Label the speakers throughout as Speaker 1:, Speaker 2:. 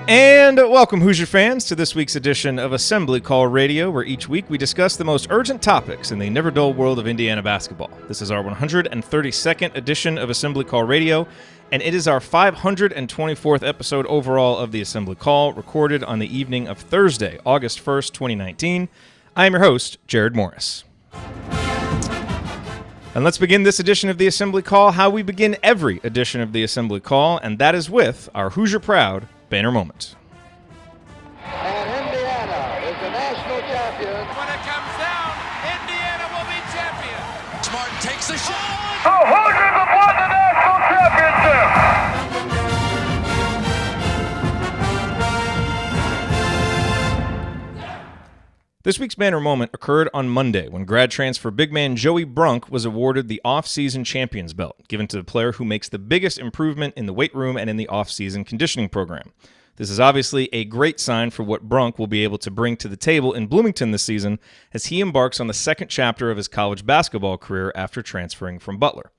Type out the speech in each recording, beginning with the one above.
Speaker 1: And welcome, Hoosier fans, to this week's edition of Assembly Call Radio, where each week we discuss the most urgent topics in the never-dull world of Indiana basketball. This is our 132nd edition of Assembly Call Radio, and it is our 524th episode overall of the Assembly Call, recorded on the evening of Thursday, August 1st, 2019. I am your host, Jared Morris. And let's begin this edition of the Assembly Call how we begin every edition of the Assembly Call, and that is with our Hoosier Proud Banner Moment.
Speaker 2: And Indiana is the national champion.
Speaker 3: When it comes down, Indiana will be champion.
Speaker 4: Smart takes the shot.
Speaker 2: The Hoosiers have won the national championship.
Speaker 1: This week's banner moment occurred on Monday when grad transfer big man Joey Brunk was awarded the off-season champions belt, given to the player who makes the biggest improvement in the weight room and in the off-season conditioning program. This is obviously a great sign for what Brunk will be able to bring to the table in Bloomington this season as he embarks on the second chapter of his college basketball career after transferring from Butler.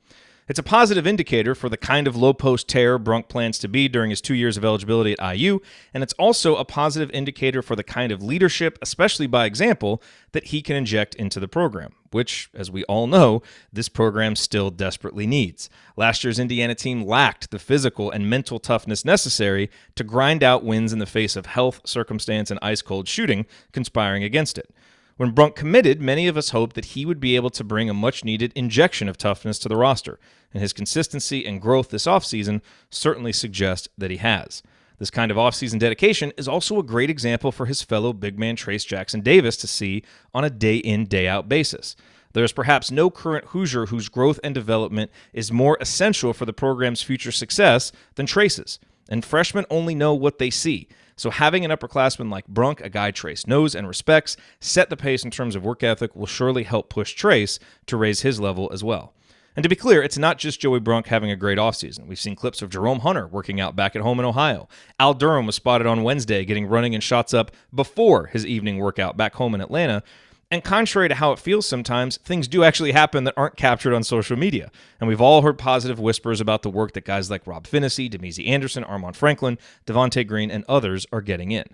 Speaker 1: It's a positive indicator for the kind of low-post terror Brunk plans to be during his 2 years of eligibility at IU, and it's also a positive indicator for the kind of leadership, especially by example, that he can inject into the program, which, as we all know, this program still desperately needs. Last year's Indiana team lacked the physical and mental toughness necessary to grind out wins in the face of health, circumstance, and ice-cold shooting conspiring against it. When Brunk committed, many of us hoped that he would be able to bring a much-needed injection of toughness to the roster, and his consistency and growth this offseason certainly suggest that he has. This kind of offseason dedication is also a great example for his fellow big man Trayce Jackson-Davis to see on a day-in, day-out basis. There is perhaps no current Hoosier whose growth and development is more essential for the program's future success than Trayce's, and freshmen only know what they see. So having an upperclassman like Brunk, a guy Trayce knows and respects, set the pace in terms of work ethic will surely help push Trayce to raise his level as well. And to be clear, it's not just Joey Brunk having a great offseason. We've seen clips of Jerome Hunter working out back at home in Ohio. Al Durham was spotted on Wednesday getting running and shots up before his evening workout back home in Atlanta. And contrary to how it feels sometimes, things do actually happen that aren't captured on social media. And we've all heard positive whispers about the work that guys like Rob Phinisee, Demezie Anderson, Armand Franklin, Devontae Green, and others are getting in.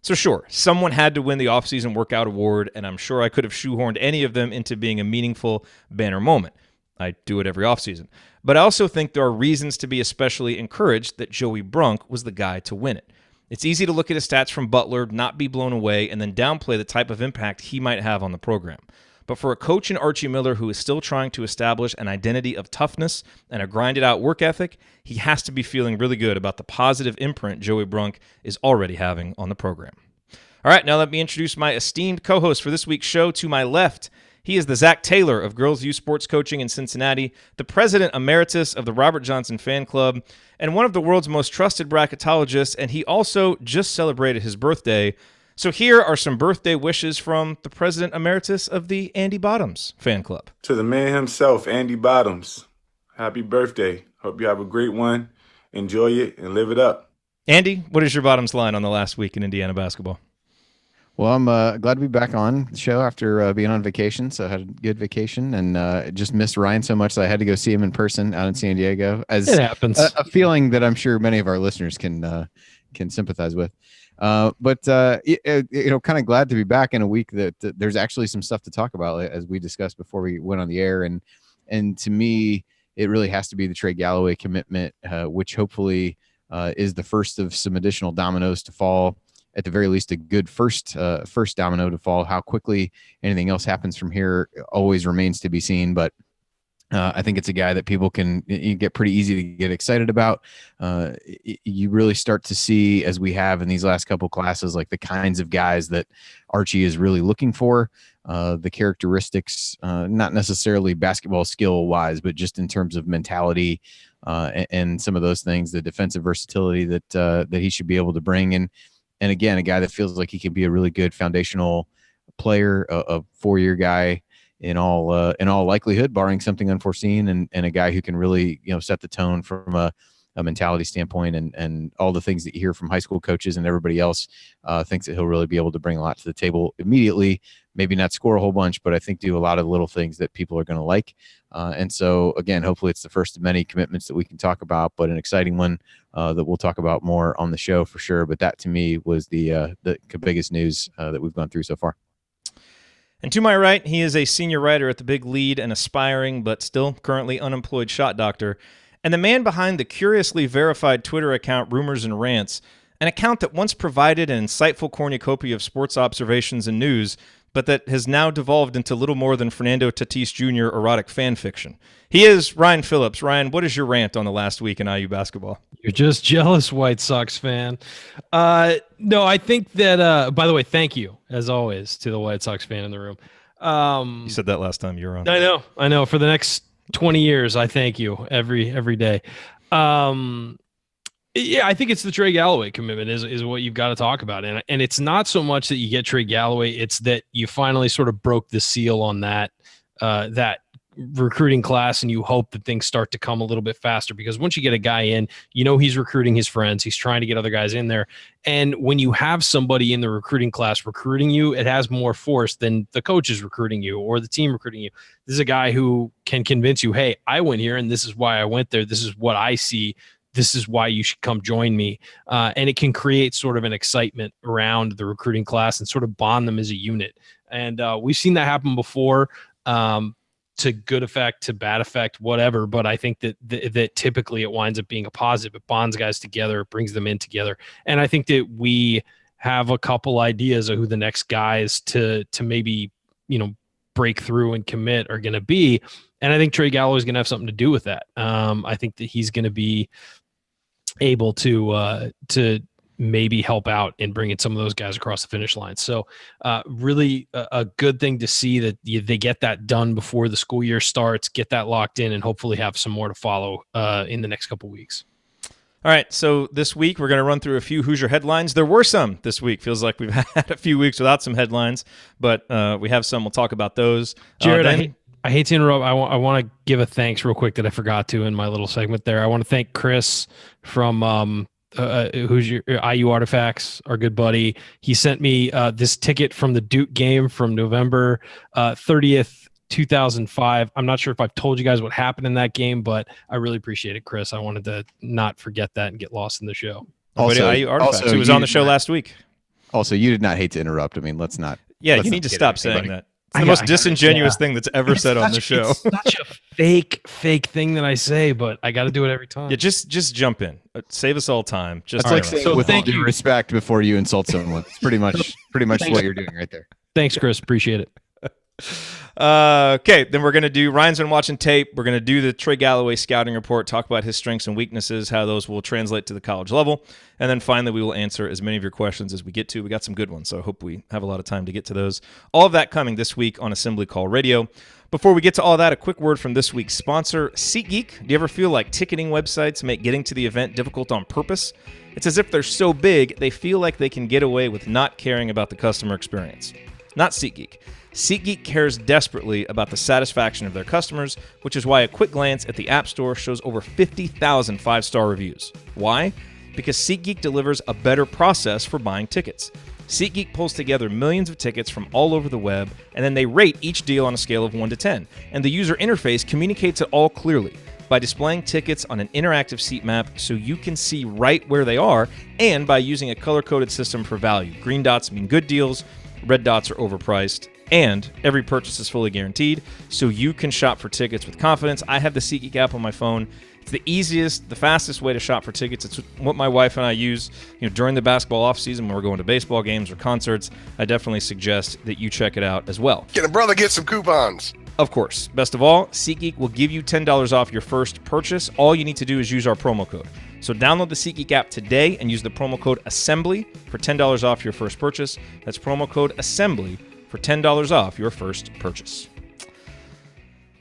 Speaker 1: So sure, someone had to win the offseason workout award, and I'm sure I could have shoehorned any of them into being a meaningful banner moment. I do it every offseason. But I also think there are reasons to be especially encouraged that Joey Brunk was the guy to win it. It's easy to look at his stats from Butler, not be blown away, and then downplay the type of impact he might have on the program. But for a coach in Archie Miller who is still trying to establish an identity of toughness and a grinded-out work ethic, he has to be feeling really good about the positive imprint Joey Brunk is already having on the program. All right, now let me introduce my esteemed co-host for this week's show. To my left, he is the Zach Taylor of Girls Youth Sports Coaching in Cincinnati, the president emeritus of the Robert Johnson Fan Club, and one of the world's most trusted bracketologists, and he also just celebrated his birthday. So here are some birthday wishes from the president emeritus of the Andy Bottoms Fan Club.
Speaker 5: To the man himself, Andy Bottoms, happy birthday. Hope you have a great one. Enjoy it and live it up.
Speaker 1: Andy, what is your Bottoms line on the last week in Indiana basketball?
Speaker 6: Well, I'm glad to be back on the show after being on vacation. So I had a good vacation and just missed Ryan so much that I had to go see him in person out in San Diego. As
Speaker 7: it happens.
Speaker 6: A feeling that I'm sure many of our listeners can sympathize with. But kind of glad to be back in a week that there's actually some stuff to talk about, as we discussed before we went on the air. And to me, it really has to be the Trey Galloway commitment, which hopefully is the first of some additional dominoes to fall. At the very least, a good first domino to fall. How quickly anything else happens from here always remains to be seen. But I think it's a guy that people can get pretty easy to get excited about. You really start to see, as we have in these last couple classes, like the kinds of guys that Archie is really looking for, the characteristics, not necessarily basketball skill wise, but just in terms of mentality and some of those things, the defensive versatility that he should be able to bring. And again, a guy that feels like he can be a really good foundational player, a 4-year guy in all likelihood, barring something unforeseen, and a guy who can really set the tone from a a mentality standpoint, and all the things that you hear from high school coaches and everybody else, thinks that he'll really be able to bring a lot to the table immediately. Maybe not score a whole bunch, but I think do a lot of little things that people are going to like. And so, again, hopefully it's the first of many commitments that we can talk about, but an exciting one that we'll talk about more on the show for sure. But that, to me, was the biggest news that we've gone through so far.
Speaker 1: And to my right, he is a senior writer at the Big Lead, an aspiring but still currently unemployed shot doctor, and the man behind the curiously verified Twitter account Rumors and Rants, an account that once provided an insightful cornucopia of sports observations and news, but that has now devolved into little more than Fernando Tatis Jr. erotic fan fiction. He is Ryan Phillips. Ryan, what is your rant on the last week in IU basketball?
Speaker 7: You're just jealous, White Sox fan. No, I think that, by the way, thank you, as always, to the White Sox fan in the room.
Speaker 1: You said that last time you were on.
Speaker 7: I know. For the next 20 years, I thank you every day. Yeah, I think it's the Trey Galloway commitment is what you've got to talk about. And it's not so much that you get Trey Galloway, it's that you finally sort of broke the seal on that recruiting class, and you hope that things start to come a little bit faster, because once you get a guy in, he's recruiting his friends, he's trying to get other guys in there. And when you have somebody in the recruiting class recruiting you, it has more force than the coach is recruiting you or the team recruiting you. This is a guy who can convince you, hey, I went here and this is why I went there. This is what I see. This is why you should come join me. And it can create sort of an excitement around the recruiting class and sort of bond them as a unit. And we've seen that happen before, to good effect, to bad effect, whatever. But I think that typically it winds up being a positive. It bonds guys together, it brings them in together. And I think that we have a couple ideas of who the next guys to maybe, break through and commit are going to be. And I think Trey Galloway is going to have something to do with that. I think that he's going to be able to maybe help out in bringing some of those guys across the finish line. So really a good thing to see that they get that done before the school year starts, get that locked in, and hopefully have some more to follow in the next couple weeks.
Speaker 1: All right, so this week we're going to run through a few Hoosier headlines. There were some this week. Feels like we've had a few weeks without some headlines, but we have some. We'll talk about those.
Speaker 7: Jared, I hate to interrupt. I want to give a thanks real quick that I forgot to in my little segment there. I want to thank Chris from Hoosier IU Artifacts, our good buddy. He sent me this ticket from the Duke game from November 30th, 2005. I'm not sure if I've told you guys what happened in that game, but I really appreciate it, Chris. I wanted to not forget that and get lost in the show.
Speaker 1: Also, IU Artifacts, who was on the show last week.
Speaker 6: Also, you did not hate to interrupt. I mean, let's not.
Speaker 1: Yeah, you need to stop saying that. It's the most disingenuous thing that's ever said on the show.
Speaker 7: It's such a fake thing that I say, but I got to do it every time.
Speaker 1: Yeah, just jump in. Save us all time. Just
Speaker 6: like saying with all due respect before you insult someone. It's pretty much what you're doing right there.
Speaker 7: Thanks, Chris. Appreciate it.
Speaker 1: Okay, then we're going to do Ryan's been watching tape. We're going to do the Trey Galloway scouting report, talk about his strengths and weaknesses, how those will translate to the college level. And then finally, we will answer as many of your questions as we get to. We got some good ones, so I hope we have a lot of time to get to those. All of that coming this week on Assembly Call Radio. Before we get to all that, a quick word from this week's sponsor, SeatGeek. Do you ever feel like ticketing websites make getting to the event difficult on purpose? It's as if they're so big, they feel like they can get away with not caring about the customer experience. Not SeatGeek. SeatGeek cares desperately about the satisfaction of their customers, which is why a quick glance at the App Store shows over 50,000 five-star reviews. Why? Because SeatGeek delivers a better process for buying tickets. SeatGeek pulls together millions of tickets from all over the web, and then they rate each deal on a scale of 1 to 10. And the user interface communicates it all clearly by displaying tickets on an interactive seat map so you can see right where they are, and by using a color-coded system for value. Green dots mean good deals, red dots are overpriced, and every purchase is fully guaranteed, so you can shop for tickets with confidence. I have the SeatGeek app on my phone. It's the easiest, the fastest way to shop for tickets. It's what my wife and I use during the basketball offseason when we're going to baseball games or concerts. I definitely suggest that you check it out as well.
Speaker 8: Get a brother, get some coupons.
Speaker 1: Of course. Best of all, SeatGeek will give you $10 off your first purchase. All you need to do is use our promo code. So download the SeatGeek app today and use the promo code ASSEMBLY for $10 off your first purchase. That's promo code ASSEMBLY for $10 off your first purchase.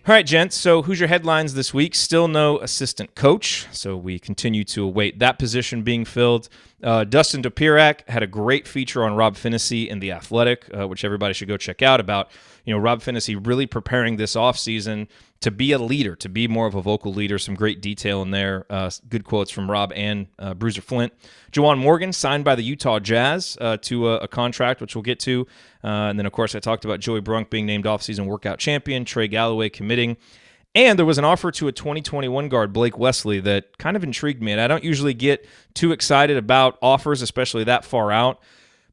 Speaker 1: All right, gents, so Hoosier headlines this week. Still no assistant coach, so we continue to await that position being filled. Dustin Dopirak had a great feature on Rob Phinisee in The Athletic, which everybody should go check out, about Rob Phinisee really preparing this offseason to be a leader, to be more of a vocal leader. Some great detail in there. Good quotes from Rob and Bruiser Flint. Juwan Morgan signed by the Utah Jazz to a contract, which we'll get to. And then, of course, I talked about Joey Brunk being named offseason workout champion, Trey Galloway committing. And there was an offer to a 2021 guard, Blake Wesley, that kind of intrigued me. And I don't usually get too excited about offers, especially that far out.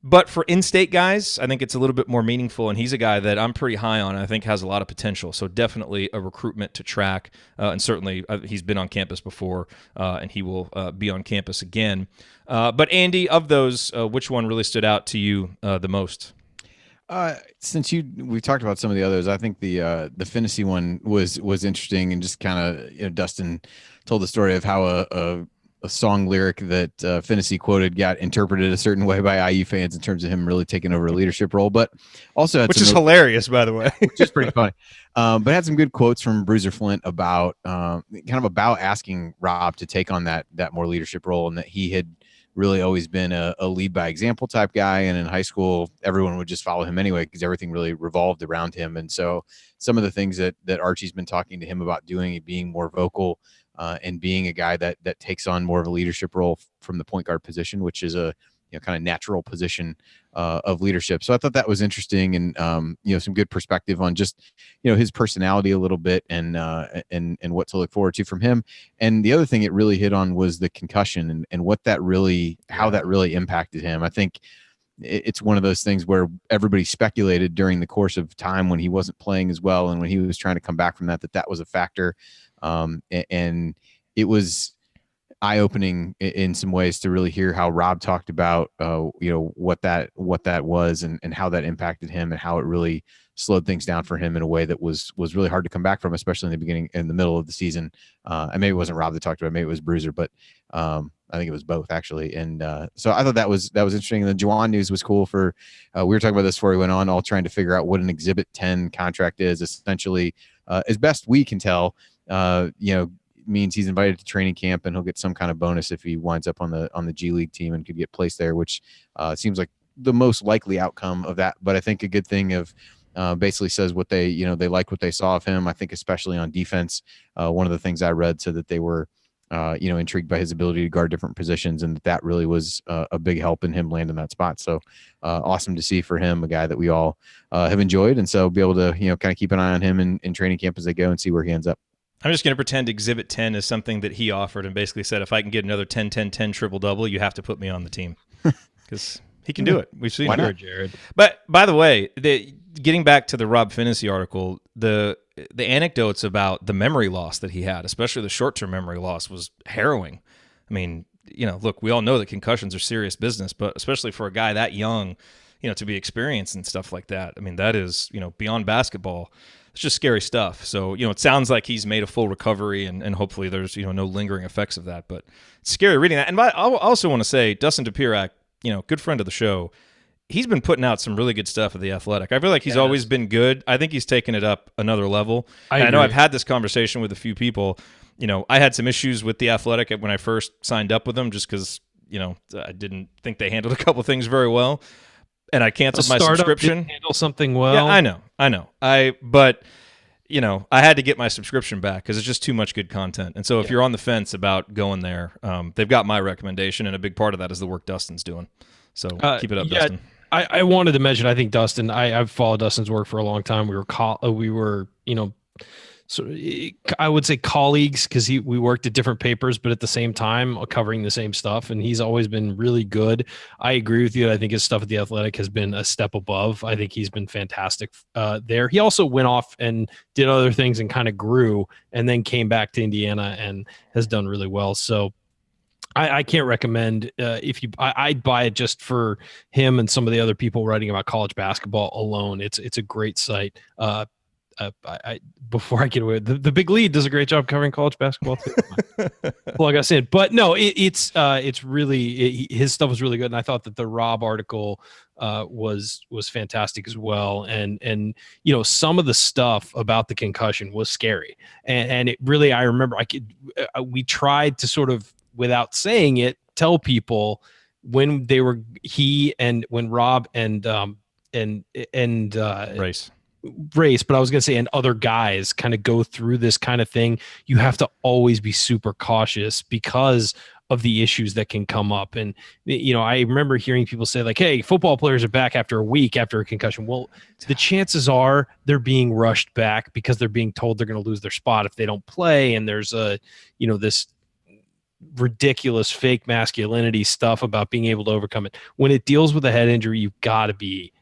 Speaker 1: But for in-state guys, I think it's a little bit more meaningful, and he's a guy that I'm pretty high on and I think has a lot of potential. So definitely a recruitment to track, and certainly he's been on campus before, and he will be on campus again. But Andy, of those, which one really stood out to you the most?
Speaker 6: Since we've talked about some of the others, I think the Phinisee one was interesting, and just kind of, Dustin told the story of how a song lyric that Phinisee quoted got interpreted a certain way by IU fans in terms of him really taking over a leadership role, but also had
Speaker 1: which is hilarious, by the way,
Speaker 6: which is pretty funny. But had some good quotes from Bruiser Flint about about asking Rob to take on that more leadership role, and that he had really always been a lead by example type guy. And in high school, everyone would just follow him anyway, because everything really revolved around him. And so some of the things that Archie's been talking to him about doing, being more vocal, and being a guy that takes on more of a leadership role from the point guard position, which is a kind of natural position of leadership. So I thought that was interesting, and some good perspective on just his personality a little bit, and what to look forward to from him. And the other thing it really hit on was the concussion, and what that really, how that really impacted him. I think it's one of those things where everybody speculated during the course of time when he wasn't playing as well, and when he was trying to come back from that was a factor. And it was eye-opening in some ways to really hear how Rob talked about, what that was, and how that impacted him, and how it really slowed things down for him in a way that was really hard to come back from, especially in the beginning, in the middle of the season. And maybe it wasn't Rob that talked about it, maybe it was Bruiser, but I think it was both, actually. And so I thought that was interesting. And the Juwan news was cool for, we were talking about this before we went on, all trying to figure out what an Exhibit 10 contract is. Essentially, as best we can tell, means he's invited to training camp, and he'll get some kind of bonus if he winds up on the G League team and could get placed there, which seems like the most likely outcome of that. But I think a good thing of basically says what they like what they saw of him. I think especially on defense, one of the things I read said that they were intrigued by his ability to guard different positions, and that really was a big help in him landing that spot. So awesome to see for him, a guy that we all have enjoyed, and so be able to kind of keep an eye on him in training camp as they go and see where he ends up.
Speaker 1: I'm just going to pretend Exhibit 10 is something that he offered, and basically said, if I can get another 10-10-10 triple-double, you have to put me on the team, because he can do it. We've seen it,
Speaker 7: Jared.
Speaker 1: But by the way, getting back to the Rob Phinisee article, the anecdotes about the memory loss that he had, especially the short-term memory loss, was harrowing. I mean, look, we all know that concussions are serious business, but especially for a guy that young, to be experienced and stuff like that. I mean, that is, beyond basketball. It's just scary stuff. So, it sounds like he's made a full recovery, and hopefully there's, no lingering effects of that. But it's scary reading that. And I also want to say, Dustin Topirak, good friend of the show, he's been putting out some really good stuff at The Athletic. I feel like he's always been good. I think he's taken it up another level. I know I've had this conversation with a few people. I had some issues with The Athletic when I first signed up with them, just because, I didn't think they handled a couple things very well. And I canceled my subscription.
Speaker 7: Handle something well.
Speaker 1: Yeah, I know. But I had to get my subscription back because it's just too much good content. And so if you're on the fence about going there, they've got my recommendation, and a big part of that is the work Dustin's doing. So keep it up, Dustin.
Speaker 7: I wanted to mention, I think Dustin, I've followed Dustin's work for a long time. We were so I would say colleagues, because we worked at different papers, but at the same time covering the same stuff. And he's always been really good. I agree with you. I think his stuff at The Athletic has been a step above. I think he's been fantastic there. He also went off and did other things and kind of grew, and then came back to Indiana and has done really well. So I can't recommend I'd buy it just for him and some of the other people writing about college basketball alone. It's a great site. Before I get away, the Big Lead does a great job covering college basketball too. Plug us in, but no, it's really his stuff was really good, and I thought that the Rob article was fantastic as well, and some of the stuff about the concussion was scary, and it really, I remember we tried to sort of, without saying it, tell people when when Rob and
Speaker 1: Race.
Speaker 7: race, but I was going to say, and other guys kind of go through this kind of thing, you have to always be super cautious because of the issues that can come up. And, I remember hearing people say like, hey, football players are back after a week after a concussion. Well, the chances are they're being rushed back because they're being told they're going to lose their spot if they don't play. And there's this ridiculous fake masculinity stuff about being able to overcome it. When it deals with a head injury, you've got to be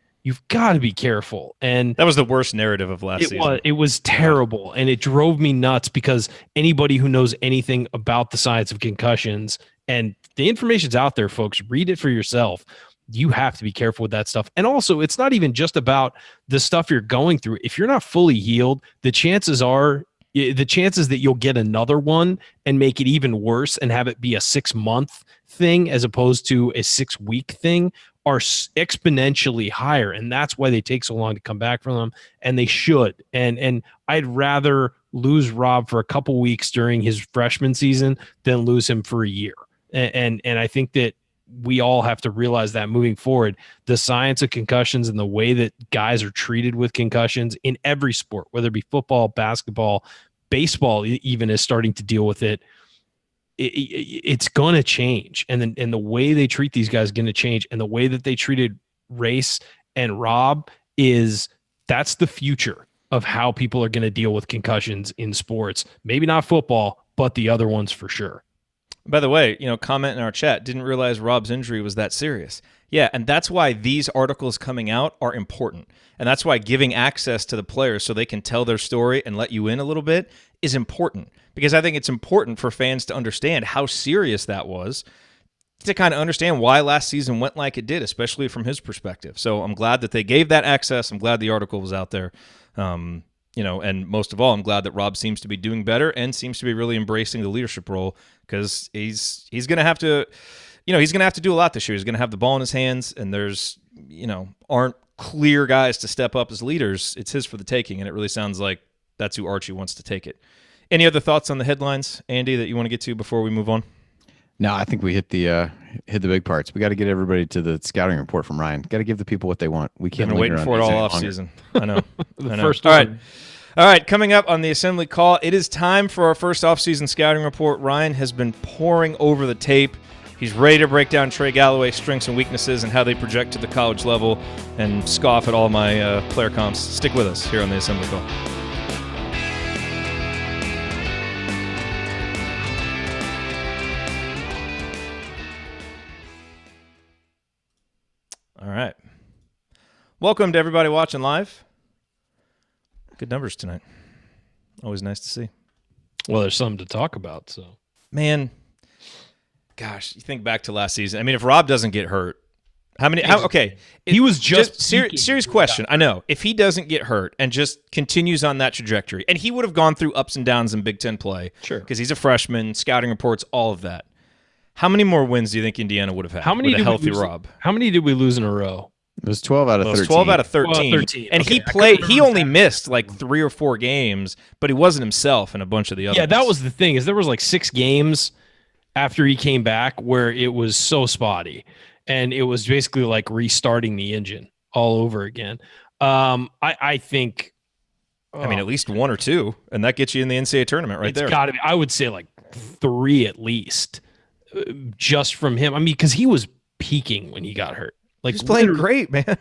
Speaker 7: careful. And
Speaker 1: that was the worst narrative of last season.
Speaker 7: It was terrible. And it drove me nuts because anybody who knows anything about the science of concussions, and the information's out there, folks, read it for yourself. You have to be careful with that stuff. And also, it's not even just about the stuff you're going through. If you're not fully healed, the chances that you'll get another one and make it even worse and have it be a 6-month thing as opposed to a 6-week thing are exponentially higher. And that's why they take so long to come back from them. And they should. And I'd rather lose Rob for a couple weeks during his freshman season than lose him for a year. And I think that we all have to realize that moving forward, the science of concussions and the way that guys are treated with concussions in every sport, whether it be football, basketball, baseball, even is starting to deal with it. It's going to change. And the way they treat these guys is going to change. And the way that they treated Race and Rob that's the future of how people are going to deal with concussions in sports. Maybe not football, but the other ones for sure.
Speaker 1: By the way, comment in our chat, didn't realize Rob's injury was that serious. Yeah, and that's why these articles coming out are important. And that's why giving access to the players so they can tell their story and let you in a little bit is important. Because I think it's important for fans to understand how serious that was, to kind of understand why last season went like it did, especially from his perspective. So I'm glad that they gave that access. I'm glad the article was out there. And most of all, I'm glad that Rob seems to be doing better and seems to be really embracing the leadership role, because he's going to have to, he's going to have to do a lot this year. He's going to have the ball in his hands, and there's, aren't clear guys to step up as leaders. It's his for the taking, and it really sounds like that's who Archie wants to take it. Any other thoughts on the headlines, Andy, that you want to get to before we move on?
Speaker 6: No, I think we hit the big parts. We got to get everybody to the scouting report from Ryan. Got to give the people what they want. We can't
Speaker 1: been waiting for it all off season. I know.
Speaker 7: First
Speaker 1: all right. All right, coming up on the Assembly Call, it is time for our first offseason scouting report. Ryan has been poring over the tape. He's ready to break down Trey Galloway's strengths and weaknesses and how they project to the college level and scoff at all my player comps. Stick with us here on the Assembly Call. All right. Welcome to everybody watching live. Good numbers tonight. Always nice to see.
Speaker 7: Well, there's something to talk about. So,
Speaker 1: man, gosh, you think back to last season. I mean, if Rob doesn't get hurt,
Speaker 7: he was just
Speaker 1: serious question. I know. If he doesn't get hurt and just continues on that trajectory, and he would have gone through ups and downs in Big Ten play,
Speaker 7: sure,
Speaker 1: because he's a freshman, scouting reports, all of that. How many more wins do you think Indiana would have had? With a healthy Rob?
Speaker 7: How many did we lose in a row?
Speaker 6: It was 12 out of 13.
Speaker 1: 12 out of 13.
Speaker 7: 13.
Speaker 1: And
Speaker 7: okay,
Speaker 1: he only missed like 3 or 4 games, but he wasn't himself in a bunch of the others.
Speaker 7: Yeah, that was the thing, is there was like 6 games after he came back where it was so spotty. And it was basically like restarting the engine all over again. I think...
Speaker 1: I mean, at least 1 or 2, and that gets you in the NCAA tournament right there.
Speaker 7: It's got to be. I would say like 3 at least, just from him. I mean, because he was peaking when he got hurt. Like,
Speaker 1: he's playing great, man.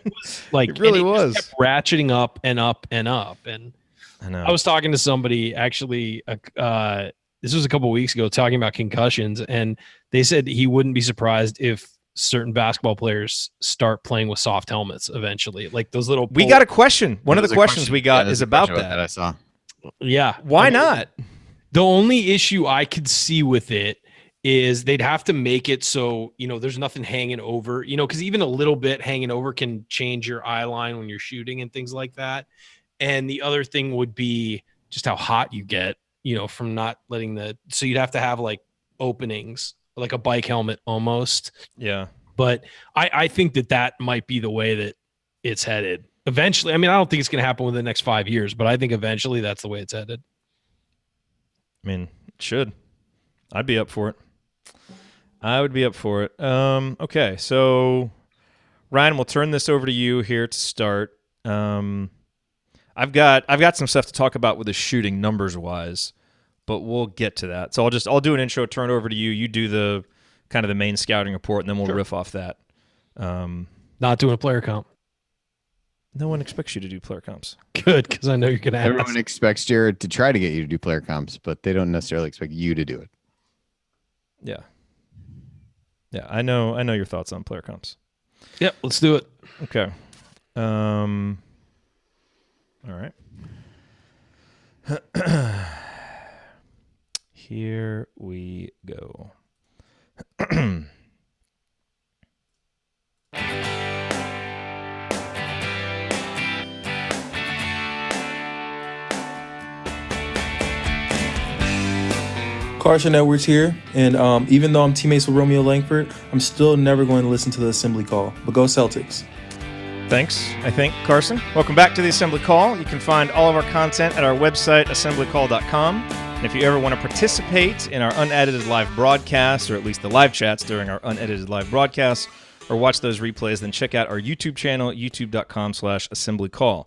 Speaker 7: Like,
Speaker 1: it really was.
Speaker 7: Just kept ratcheting up and up and up. And
Speaker 1: I know.
Speaker 7: I was talking to somebody actually. This was a couple of weeks ago, talking about concussions, and they said he wouldn't be surprised if certain basketball players start playing with soft helmets eventually, like those little.
Speaker 1: We got a question. One of the questions we got is about that.
Speaker 6: I saw.
Speaker 7: Yeah.
Speaker 1: Why not?
Speaker 7: The only issue I could see with it is they'd have to make it so, there's nothing hanging over, because even a little bit hanging over can change your eye line when you're shooting and things like that. And the other thing would be just how hot you get, from not letting so you'd have to have like openings, like a bike helmet almost.
Speaker 1: Yeah.
Speaker 7: But I think that might be the way that it's headed eventually. I mean, I don't think it's going to happen within the next 5 years, but I think eventually that's the way it's headed.
Speaker 1: I mean, it should. I'd be up for it. I would be up for it. Okay, so Ryan, we'll turn this over to you here to start. I've got some stuff to talk about with the shooting numbers wise, but we'll get to that. So I'll do an intro, turn it over to you. You do the kind of the main scouting report, and then we'll riff off that.
Speaker 7: Not doing a player comp.
Speaker 1: No one expects you to do player comps.
Speaker 7: Good, because I know you're going to ask.
Speaker 6: Everyone expects Jared to try to get you to do player comps, but they don't necessarily expect you to do it.
Speaker 1: Yeah. Yeah, I know your thoughts on player comps.
Speaker 7: Yep, let's do it.
Speaker 1: Okay. All right. Here we go.
Speaker 9: Carson Edwards here, and even though I'm teammates with Romeo Langford, I'm still never going to listen to the assembly call. But go Celtics.
Speaker 1: Thanks, I think, Carson. Welcome back to the Assembly Call. You can find all of our content at our website, assemblycall.com. And if you ever want to participate in our unedited live broadcasts, or at least the live chats during our unedited live broadcasts, or watch those replays, then check out our YouTube channel, youtube.com/assemblycall.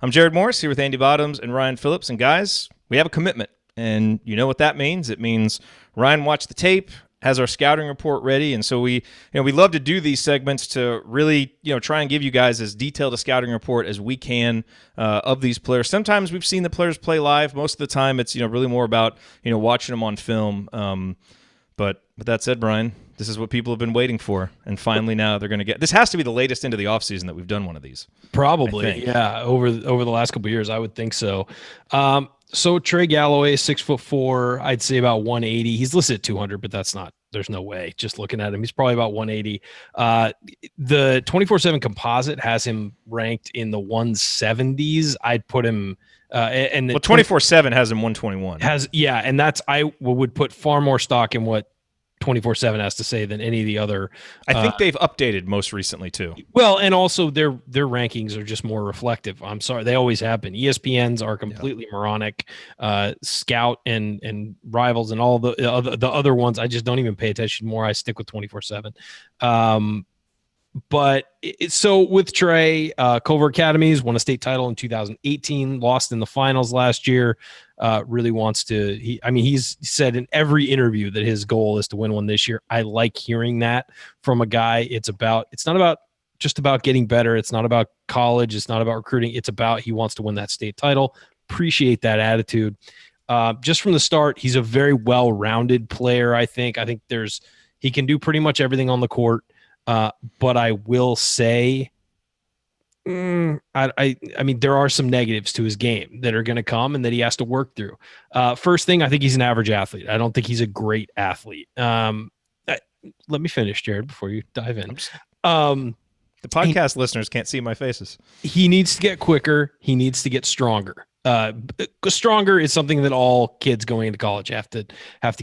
Speaker 1: I'm Jared Morris here with Andy Bottoms and Ryan Phillips. And guys, we have a commitment. And you know what that means? It means Ryan watched the tape, has our scouting report ready, and so we love to do these segments to really try and give you guys as detailed a scouting report as we can of these players. Sometimes we've seen the players play live. Most of the time, it's really more about watching them on film. But with that said, Brian, this is what people have been waiting for, and finally now they're going to get. This has to be the latest into the offseason that we've done one of these.
Speaker 7: Probably, yeah. Over the last couple of years, I would think so. So Trey Galloway, 6'4", I'd say about 180. He's listed at 200, but there's no way. Just looking at him, he's probably about 180. The 24/7 composite has him ranked in the 170s. I'd put him, and
Speaker 1: 24/7 has him 121.
Speaker 7: And I would put far more stock in what 24/7 has to say than any of the other.
Speaker 1: I think they've updated most recently too.
Speaker 7: Well, and also their rankings are just more reflective. I'm sorry, they always have been. ESPN's are completely moronic. Scout and Rivals and all the other ones, I just don't even pay attention more. I stick with 24/7. But so with Trey, Culver Academies won a state title in 2018, lost in the finals last year. Really wants to. He's said in every interview that his goal is to win one this year. I like hearing that from a guy. It's not just about getting better. It's not about college. It's not about recruiting. It's about he wants to win that state title. Appreciate that attitude. Just from the start, he's a very well-rounded player. I think he can do pretty much everything on the court. But I will say, there are some negatives to his game that are going to come and that he has to work through. First thing, I think he's an average athlete. I don't think he's a great athlete. Let me finish, Jared, before you dive in.
Speaker 1: The podcast listeners can't see my faces.
Speaker 7: He needs to get quicker. He needs to get stronger. Stronger is something that all kids going into college have to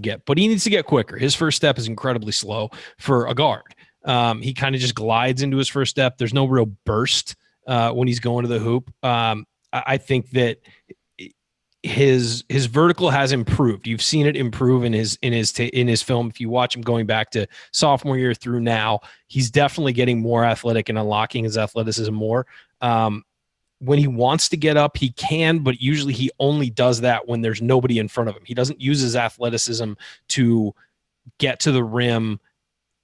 Speaker 7: get, but he needs to get quicker. His first step is incredibly slow for a guard. He kind of just glides into his first step. There's no real burst when he's going to the hoop. I think that his vertical has improved. You've seen it improve in his film. If you watch him going back to sophomore year through now, he's definitely getting more athletic and unlocking his athleticism more. When he wants to get up, he can, but usually he only does that when there's nobody in front of him. He doesn't use his athleticism to get to the rim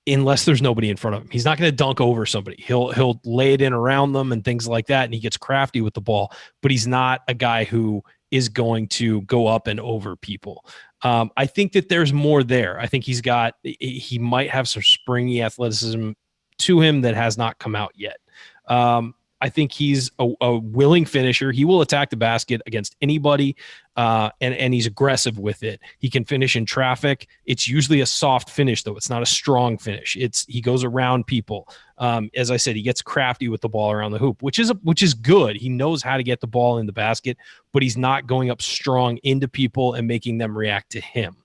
Speaker 7: unless there's nobody in front of him. He's not going to dunk over somebody. He'll lay it in around them and things like that, and he gets crafty with the ball, but he's not a guy who is going to go up and over people. I think that there's more there. I think he might have some springy athleticism to him that has not come out yet. I think he's a willing finisher. He will attack the basket against anybody, and he's aggressive with it. He can finish in traffic. It's usually a soft finish, though. It's not a strong finish. He goes around people. As I said, he gets crafty with the ball around the hoop, which is good. He knows how to get the ball in the basket, but he's not going up strong into people and making them react to him.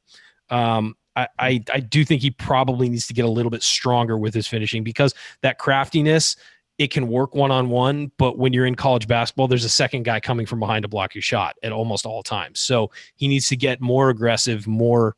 Speaker 7: I do think he probably needs to get a little bit stronger with his finishing, because that craftiness, it can work one-on-one, but when you're in college basketball, there's a second guy coming from behind to block your shot at almost all times. So he needs to get more aggressive, more,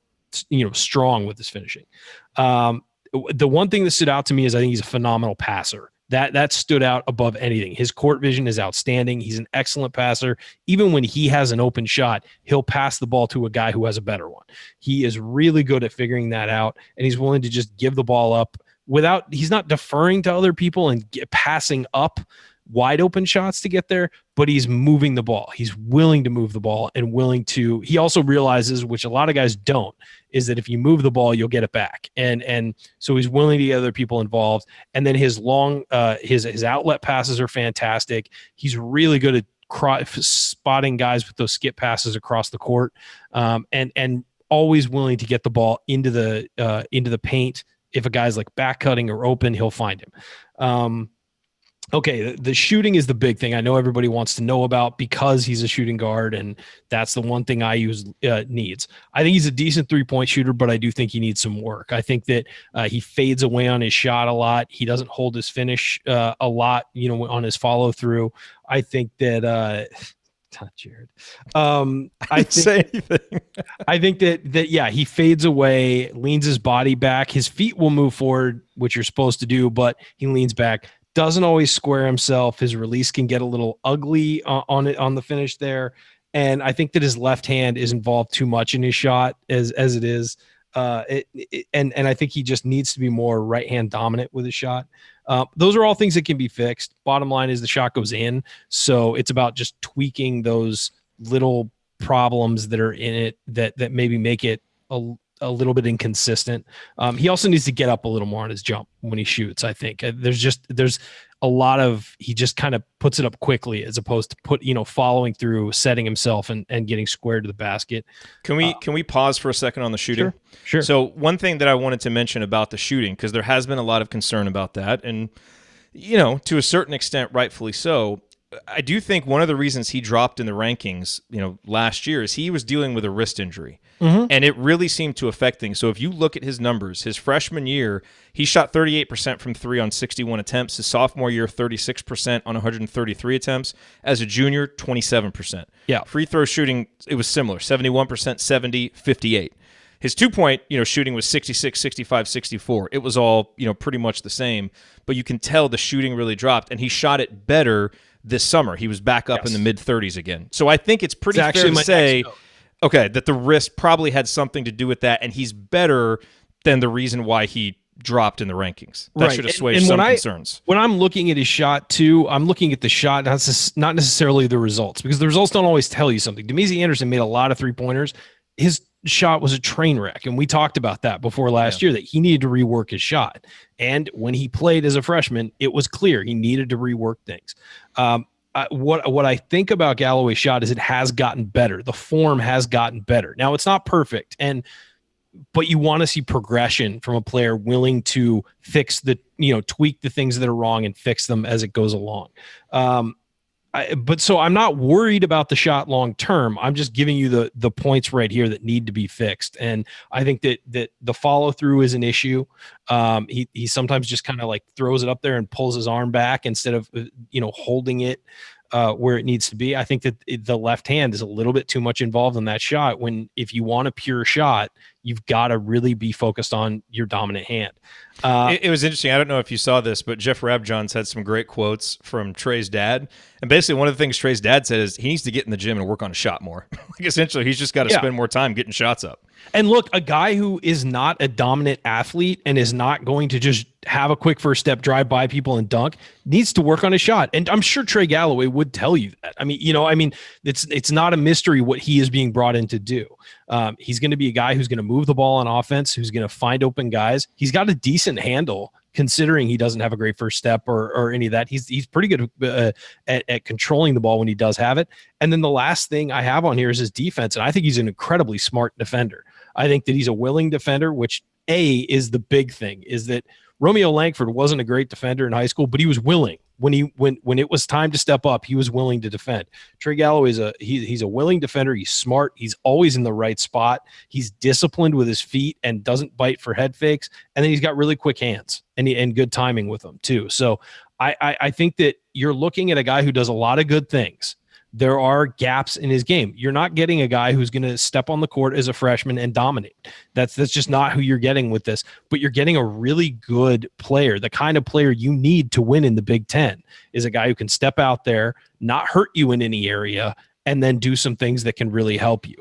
Speaker 7: strong with his finishing. The one thing that stood out to me is I think he's a phenomenal passer. That stood out above anything. His court vision is outstanding. He's an excellent passer. Even when he has an open shot, he'll pass the ball to a guy who has a better one. He is really good at figuring that out, and he's willing to just give the ball up he's not deferring to other people and passing up wide open shots to get there, but he's moving the ball. He's willing to move the ball and he also realizes, which a lot of guys don't, is that if you move the ball, you'll get it back. And so he's willing to get other people involved. And then his his outlet passes are fantastic. He's really good at spotting guys with those skip passes across the court. And always willing to get the ball into the paint. If a guy's like back cutting or open, he'll find him. Okay, the shooting is the big thing I know everybody wants to know about because he's a shooting guard, and that's the one thing needs. I think he's a decent three-point shooter, but I do think he needs some work. I think that he fades away on his shot a lot. He doesn't hold his finish a lot, on his follow-through. I think that not Jared. I think that yeah, he fades away, leans his body back. His feet will move forward, which you're supposed to do, but he leans back. Doesn't always square himself. His release can get a little ugly on the finish there. And I think that his left hand is involved too much in his shot as it is. And I think he just needs to be more right hand dominant with his shot. Those are all things that can be fixed. Bottom line is the shot goes in. So it's about just tweaking those little problems that are in it that maybe make it a little bit inconsistent. He also needs to get up a little more on his jump when he shoots. I think there's a lot of, he just kind of puts it up quickly as opposed to following through, setting himself and getting squared to the basket. Can
Speaker 1: we pause for a second on the shooting?
Speaker 7: Sure.
Speaker 1: So one thing that I wanted to mention about the shooting, because there has been a lot of concern about that, and to a certain extent, rightfully so. I do think one of the reasons he dropped in the rankings, last year is he was dealing with a wrist injury. Mm-hmm. And it really seemed to affect things. So if you look at his numbers, his freshman year, he shot 38% from three on 61 attempts. His sophomore year, 36% on 133 attempts. As a junior, 27%.
Speaker 7: Yeah.
Speaker 1: Free throw shooting, it was similar, 71%, 70, 58. His two-point, shooting was 66, 65, 64. It was all, pretty much the same. But you can tell the shooting really dropped, and he shot it better this summer. He was back up in the mid-30s again. So I think it's pretty fair to say, okay, that the wrist probably had something to do with that, and he's better than the reason why he dropped in the rankings. That should assuage some concerns.
Speaker 7: When I'm looking at his shot, too, I'm looking at the shot, not necessarily the results, because the results don't always tell you something. Demezie Anderson made a lot of three-pointers. His shot was a train wreck, and we talked about that before last year, that he needed to rework his shot. And when he played as a freshman, it was clear he needed to rework things. What I think about Galloway's shot is it has gotten better. The form has gotten better. Now, it's not perfect, but you want to see progression from a player willing to fix tweak the things that are wrong and fix them as it goes along. So I'm not worried about the shot long term. I'm just giving you the points right here that need to be fixed. And I think that the follow through is an issue. He sometimes just kind of like throws it up there and pulls his arm back instead of holding it where it needs to be. I think that the left hand is a little bit too much involved in that shot, when if you want a pure shot, you've got to really be focused on your dominant hand.
Speaker 1: It was interesting. I don't know if you saw this, but Jeff Rabjohns had some great quotes from Trey's dad. And basically one of the things Trey's dad said is he needs to get in the gym and work on a shot more. Essentially, he's just got to spend more time getting shots up.
Speaker 7: And look, a guy who is not a dominant athlete and is not going to just have a quick first step, drive by people and dunk, needs to work on his shot. And I'm sure Trey Galloway would tell you that. It's not a mystery what he is being brought in to do. He's going to be a guy who's going to move the ball on offense, who's going to find open guys. He's got a decent handle considering he doesn't have a great first step or any of that. He's pretty good at controlling the ball when he does have it. And then the last thing I have on here is his defense. And I think he's an incredibly smart defender. I think that he's a willing defender, which is the big thing, is that Romeo Langford wasn't a great defender in high school, but he was willing. When it was time to step up, he was willing to defend. Trey Galloway he's a willing defender. He's smart. He's always in the right spot. He's disciplined with his feet and doesn't bite for head fakes. And then he's got really quick hands and good timing with them too. So I think that you're looking at a guy who does a lot of good things, there are gaps in his game. You're not getting a guy who's going to step on the court as a freshman and dominate. That's just not who you're getting with this. But you're getting a really good player. The kind of player you need to win in the Big Ten is a guy who can step out there, not hurt you in any area, and then do some things that can really help you.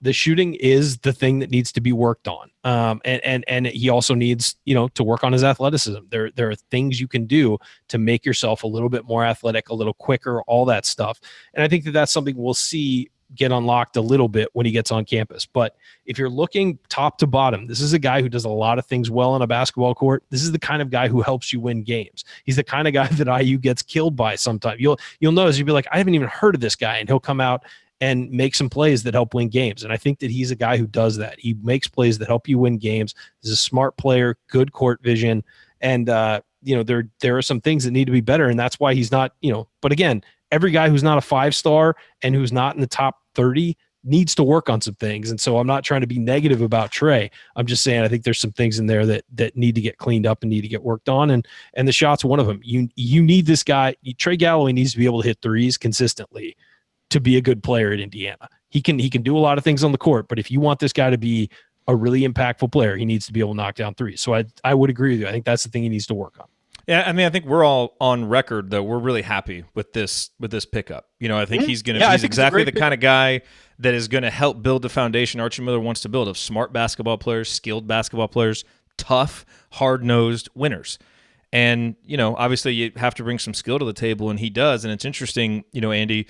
Speaker 7: The shooting is the thing that needs to be worked on. And he also needs, to work on his athleticism. There are things you can do to make yourself a little bit more athletic, a little quicker, all that stuff. And I think that that's something we'll see get unlocked a little bit when he gets on campus. But if you're looking top to bottom, this is a guy who does a lot of things well on a basketball court. This is the kind of guy who helps you win games. He's the kind of guy that IU gets killed by sometimes. You'll notice, you'll be like, I haven't even heard of this guy, and he'll come out and make some plays that help win games. And I think that he's a guy who does that. He makes plays that help you win games. He's a smart player, good court vision. And, there are some things that need to be better. And that's why he's not, but again, every guy who's not a 5-star and who's not in the top 30 needs to work on some things. And so I'm not trying to be negative about Trey. I'm just saying, I think there's some things in there that need to get cleaned up and need to get worked on. And the shot's one of them. You need this guy. Trey Galloway needs to be able to hit threes consistently to be a good player at Indiana. He can do a lot of things on the court, but if you want this guy to be a really impactful player, he needs to be able to knock down threes. So I would agree with you. I think that's the thing he needs to work on.
Speaker 1: Yeah, I mean, I think we're all on record that we're really happy with this pickup. I think he's he's exactly the kind of guy that is going to help build the foundation Archie Miller wants to build of smart basketball players, skilled basketball players, tough, hard-nosed winners. And, obviously you have to bring some skill to the table, and he does. And it's interesting, Andy,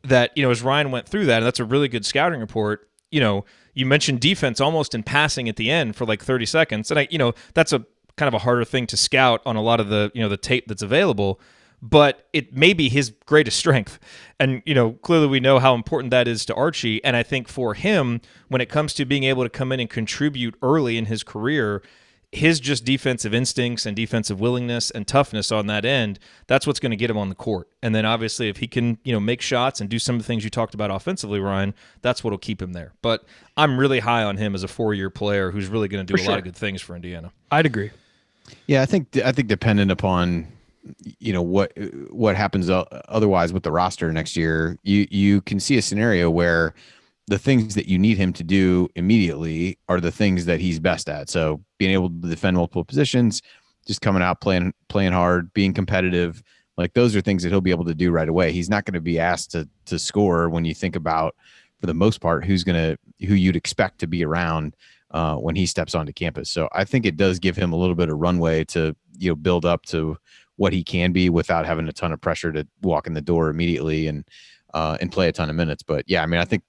Speaker 1: that, as Ryan went through that, and that's a really good scouting report, you mentioned defense almost in passing at the end for like 30 seconds. And that's a kind of a harder thing to scout on a lot of the, the tape that's available, but it may be his greatest strength. And, clearly we know how important that is to Archie. And I think for him, when it comes to being able to come in and contribute early in his career, his just defensive instincts and defensive willingness and toughness on that end, that's what's going to get him on the court. And then obviously if he can, make shots and do some of the things you talked about offensively, Ryan, that's what'll keep him there. But I'm really high on him as a 4-year player who's really going to do a lot of good things for Indiana.
Speaker 7: I'd agree.
Speaker 6: Yeah, I think dependent upon what happens otherwise with the roster next year, you can see a scenario where the things that you need him to do immediately are the things that he's best at. So being able to defend multiple positions, just coming out playing hard, being competitive, like those are things that he'll be able to do right away. He's not going to be asked to score when you think about, for the most part, who you'd expect to be around when he steps onto campus. So I think it does give him a little bit of runway to build up to what he can be without having a ton of pressure to walk in the door immediately and play a ton of minutes. But yeah, I mean, I think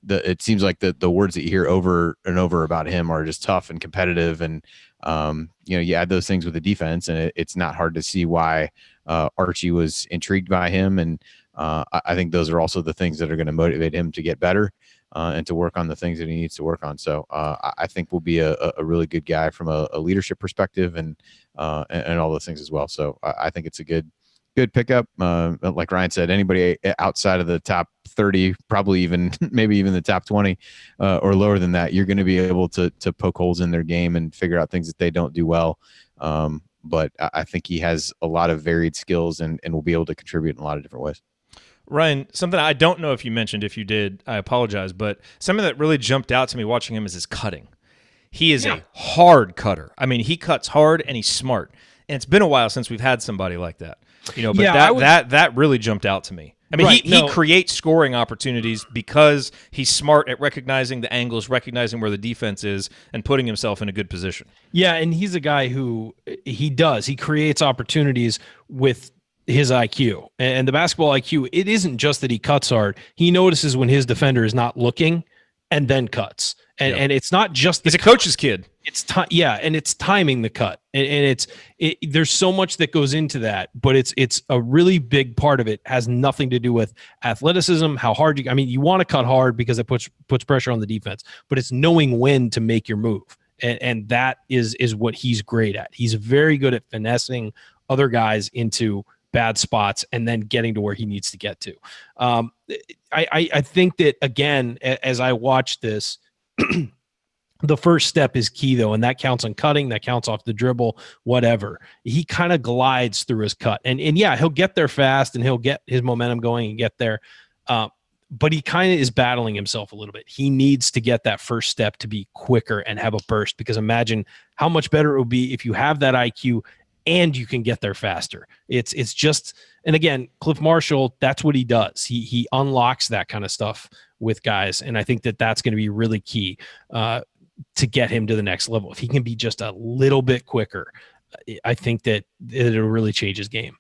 Speaker 6: it seems like the words that you hear over and over about him are just tough and competitive, and you add those things with the defense, and it's not hard to see why Archie was intrigued by him. And I think those are also the things that are going to motivate him to get better and to work on the things that he needs to work on. So I think we'll be a really good guy from a leadership perspective and all those things as well. So I think it's a good pickup. Like Ryan said, anybody outside of the top 30, probably maybe even the top 20 or lower than that, you're going to be able to poke holes in their game and figure out things that they don't do well. But I think he has a lot of varied skills and will be able to contribute in a lot of different ways.
Speaker 1: Ryan, something I don't know if you mentioned. If you did, I apologize. But something that really jumped out to me watching him is his cutting. He is a hard cutter. I mean, he cuts hard and he's smart. And it's been a while since we've had somebody like that. But that really jumped out to me. I mean, he creates scoring opportunities because he's smart at recognizing the angles, recognizing where the defense is, and putting himself in a good position.
Speaker 7: Yeah, and he's a guy who he creates opportunities with his IQ. And the basketball IQ, it isn't just that he cuts hard. He notices when his defender is not looking and then cuts. And it's not just
Speaker 1: he's a coach's kid.
Speaker 7: It's and it's timing the cut. And there's so much that goes into that, but it's a really big part of it. Has nothing to do with athleticism, how hard you want to cut hard because it puts pressure on the defense, but it's knowing when to make your move. And that is what he's great at. He's very good at finessing other guys into bad spots and then getting to where he needs to get to. I think that, again, as I watch this, The first step is key, though, and that counts on cutting, that counts off the dribble, whatever. He kind of glides through his cut. And yeah, he'll get there fast and he'll get his momentum going and get there. But he kind of is battling himself a little bit. He needs to get that first step to be quicker and have a burst, because imagine how much better it would be if you have that IQ and you can get there faster. It's just, and again, Cliff Marshall, that's what he does. He unlocks that kind of stuff with guys. And I think that that's going to be really key to get him to the next level. If he can be just a little bit quicker, I think that it'll really change his game.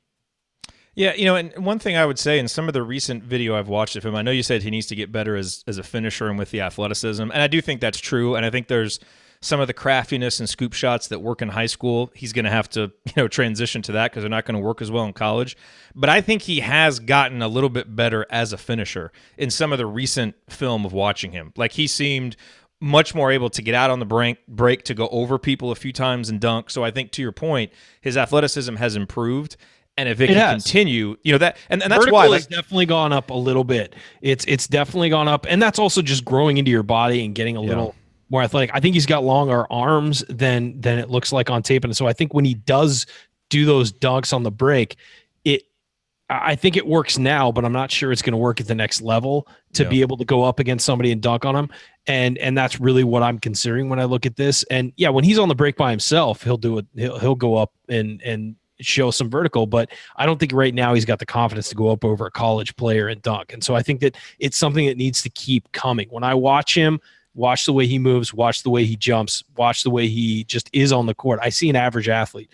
Speaker 1: Yeah, and one thing I would say in some of the recent video I've watched of him, I know you said he needs to get better as a finisher and with the athleticism, and I do think that's true, and I think there's some of the craftiness and scoop shots that work in high school, he's going to have to transition to that because they're not going to work as well in college. But I think he has gotten a little bit better as a finisher in some of the recent film of watching him. Like, he seemed much more able to get out on the break to go over people a few times and dunk. So I think, to your point, his athleticism has improved. And if it can continue, that, and that's
Speaker 7: vertical
Speaker 1: why
Speaker 7: has definitely gone up a little bit. It's definitely gone up, and that's also just growing into your body and getting a little more athletic. I think he's got longer arms than it looks like on tape, and so I think when he does do those dunks on the break, I think it works now, but I'm not sure it's going to work at the next level to be able to go up against somebody and dunk on him. And that's really what I'm considering when I look at this. And yeah, when he's on the break by himself, he'll do it. He'll go up and show some vertical, but I don't think right now he's got the confidence to go up over a college player and dunk. And so I think that it's something that needs to keep coming. When I watch him, watch the way he moves, watch the way he jumps, watch the way he just is on the court, I see an average athlete.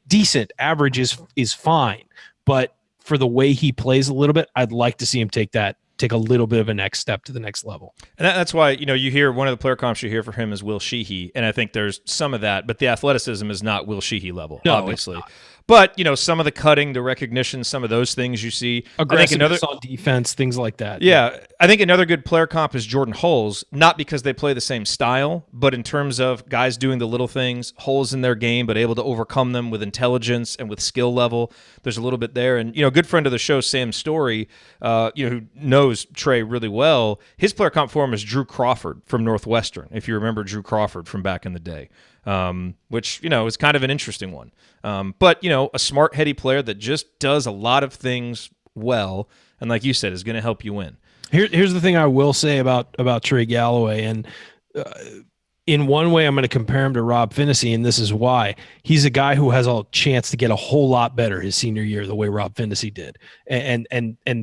Speaker 7: Decent average is fine. But for the way he plays a little bit, I'd like to see him take a little bit of a next step to the next level.
Speaker 1: And that's why, you hear one of the player comps you hear for him is Will Sheehy. And I think there's some of that, but the athleticism is not Will Sheehy level, obviously. But, some of the cutting, the recognition, some of those things you see.
Speaker 7: Aggressiveness on defense, things like that.
Speaker 1: Yeah. I think another good player comp is Jordan Hulls, not because they play the same style, but in terms of guys doing the little things, holes in their game, but able to overcome them with intelligence and with skill level. There's a little bit there. And, a good friend of the show, Sam Story, who knows Trey really well, his player comp for him is Drew Crawford from Northwestern, if you remember Drew Crawford from back in the day. Which, is kind of an interesting one. But, a smart, heady player that just does a lot of things well, and like you said, is going to help you win.
Speaker 7: Here's the thing I will say about Trey Galloway, and in one way I'm going to compare him to Rob Phinisee, and this is why. He's a guy who has a chance to get a whole lot better his senior year, the way Rob Phinisee did. And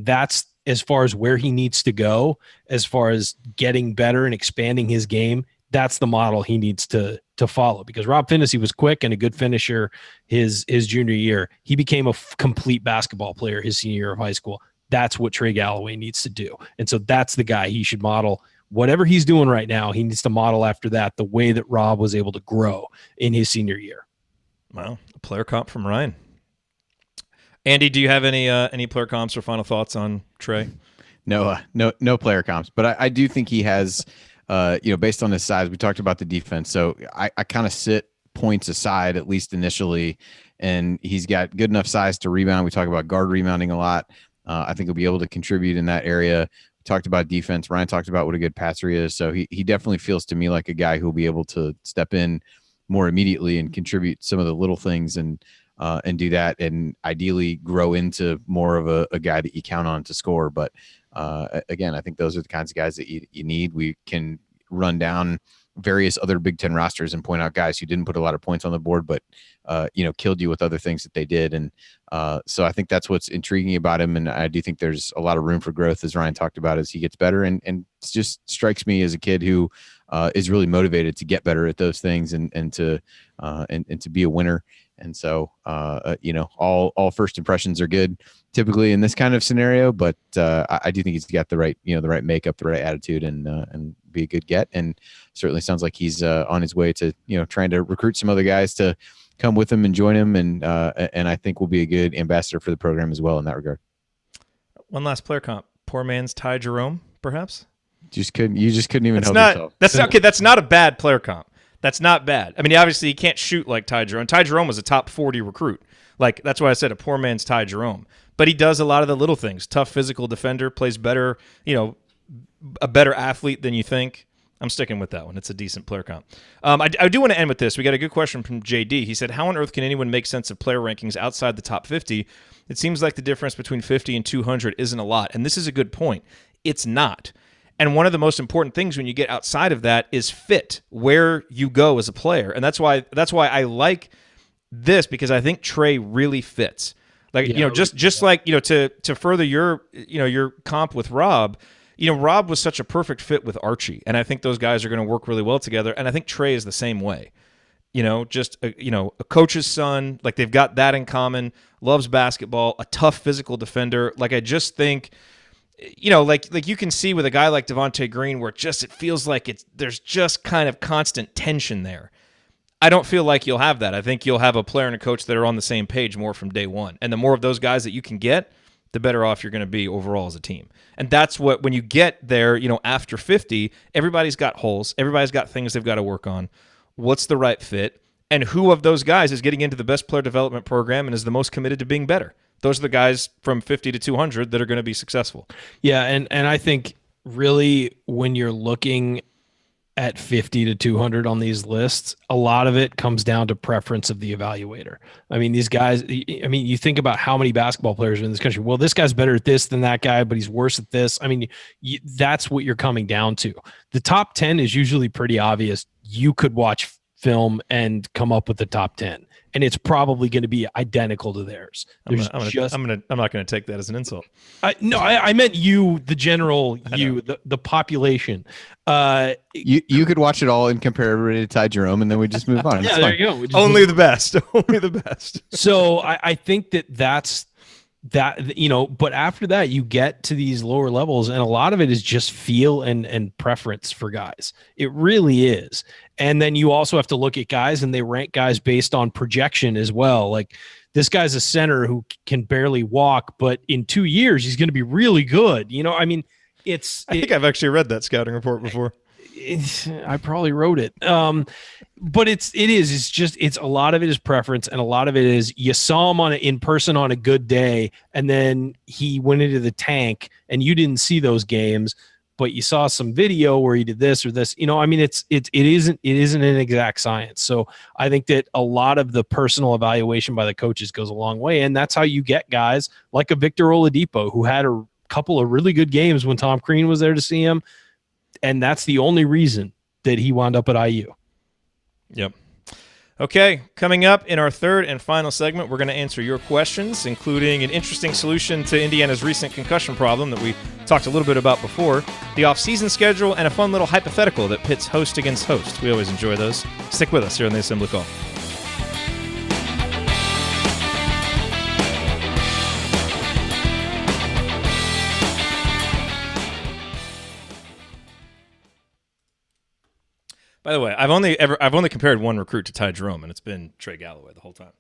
Speaker 7: that's as far as where he needs to go, as far as getting better and expanding his game. That's the model he needs to follow, because Rob Phinisee was quick and a good finisher his junior year. He became a complete basketball player his senior year of high school. That's what Trey Galloway needs to do. And so that's the guy he should model. Whatever he's doing right now, he needs to model after that, the way that Rob was able to grow in his senior year.
Speaker 1: Well, a player comp from Ryan. Andy, do you have any player comps or final thoughts on Trey?
Speaker 6: No player comps, but I do think he has based on his size, we talked about the defense. So I kind of sit points aside, at least initially, and he's got good enough size to rebound. We talk about guard rebounding a lot. I think he'll be able to contribute in that area. We talked about defense. Ryan talked about what a good passer he is. So he definitely feels to me like a guy who'll be able to step in more immediately and contribute some of the little things and do that, and ideally grow into more of a guy that you count on to score. But again, I think those are the kinds of guys that you need. We can run down various other Big Ten rosters and point out guys who didn't put a lot of points on the board, but killed you with other things that they did. And so I think that's what's intriguing about him. And I do think there's a lot of room for growth, as Ryan talked about, as he gets better. And it just strikes me as a kid who is really motivated to get better at those things and to be a winner. And so, all first impressions are good typically in this kind of scenario, but I do think he's got the right makeup, the right attitude, and be a good get. And certainly sounds like he's on his way to, trying to recruit some other guys to come with him and join him. And I think will be a good ambassador for the program as well in that regard.
Speaker 1: One last player comp, poor man's Ty Jerome, perhaps.
Speaker 6: You just couldn't even help yourself.
Speaker 1: That's not a bad player comp. That's not bad. I mean, obviously he can't shoot like Ty Jerome. Ty Jerome was a top 40 recruit. Like, that's why I said a poor man's Ty Jerome. But he does a lot of the little things. Tough physical defender, plays better, a better athlete than you think. I'm sticking with that one. It's a decent player comp. I do want to end with this. We got a good question from JD. He said, how on earth can anyone make sense of player rankings outside the top 50? It seems like the difference between 50 and 200 isn't a lot. And this is a good point. It's not. And one of the most important things when you get outside of that is fit, where you go as a player. And that's why I like this, because I think Trey really fits. Like, just like, to further your comp with Rob, Rob was such a perfect fit with Archie, and I think those guys are going to work really well together. And I think Trey is the same way. Just a coach's son, like they've got that in common. Loves basketball, a tough physical defender. Like I just think, like you can see with a guy like Devontae Green, where it feels like there's just kind of constant tension there. I don't feel like you'll have that. I think you'll have a player and a coach that are on the same page more from day one. And the more of those guys that you can get, the better off you're going to be overall as a team. And that's what, when you get there, after 50, everybody's got holes. Everybody's got things they've got to work on. What's the right fit? And who of those guys is getting into the best player development program and is the most committed to being better? Those are the guys from 50 to 200 that are going to be successful. Yeah,
Speaker 7: and I think really when you're looking at 50 to 200 on these lists, a lot of it comes down to preference of the evaluator. I mean, these guys, you think about how many basketball players are in this country. Well, this guy's better at this than that guy, but he's worse at this. I mean, that's what you're coming down to. The top 10 is usually pretty obvious. You could watch film and come up with the top 10. And it's probably going to be identical to theirs.
Speaker 1: I'm not going to take that as an insult.
Speaker 7: No, I meant you, the general, the population.
Speaker 6: You could watch it all and compare everybody to Ty Jerome, and then we just move on.
Speaker 7: Yeah, there you go.
Speaker 1: Only the best. Only the best.
Speaker 7: So I think that's that, but after that, you get to these lower levels, and a lot of it is just feel and preference for guys. It really is. And then you also have to look at guys, and they rank guys based on projection as well. Like, this guy's a center who can barely walk, but in 2 years, he's going to be really good. I think
Speaker 1: I've actually read that scouting report before.
Speaker 7: I probably wrote it. But it's a lot of it is preference, and a lot of it is you saw him in person on a good day, and then he went into the tank and you didn't see those games, but you saw some video where he did this or this. It isn't an exact science. So I think that a lot of the personal evaluation by the coaches goes a long way, and that's how you get guys like a Victor Oladipo, who had a couple of really good games when Tom Crean was there to see him. And that's the only reason that he wound up at IU.
Speaker 1: Yep. Okay, coming up in our third and final segment, we're going to answer your questions, including an interesting solution to Indiana's recent concussion problem that we talked a little bit about before, the off-season schedule, and a fun little hypothetical that pits host against host. We always enjoy those. Stick with us here on the Assembly Call. By the way, I've only compared one recruit to Ty Jerome, and it's been Trey Galloway the whole time.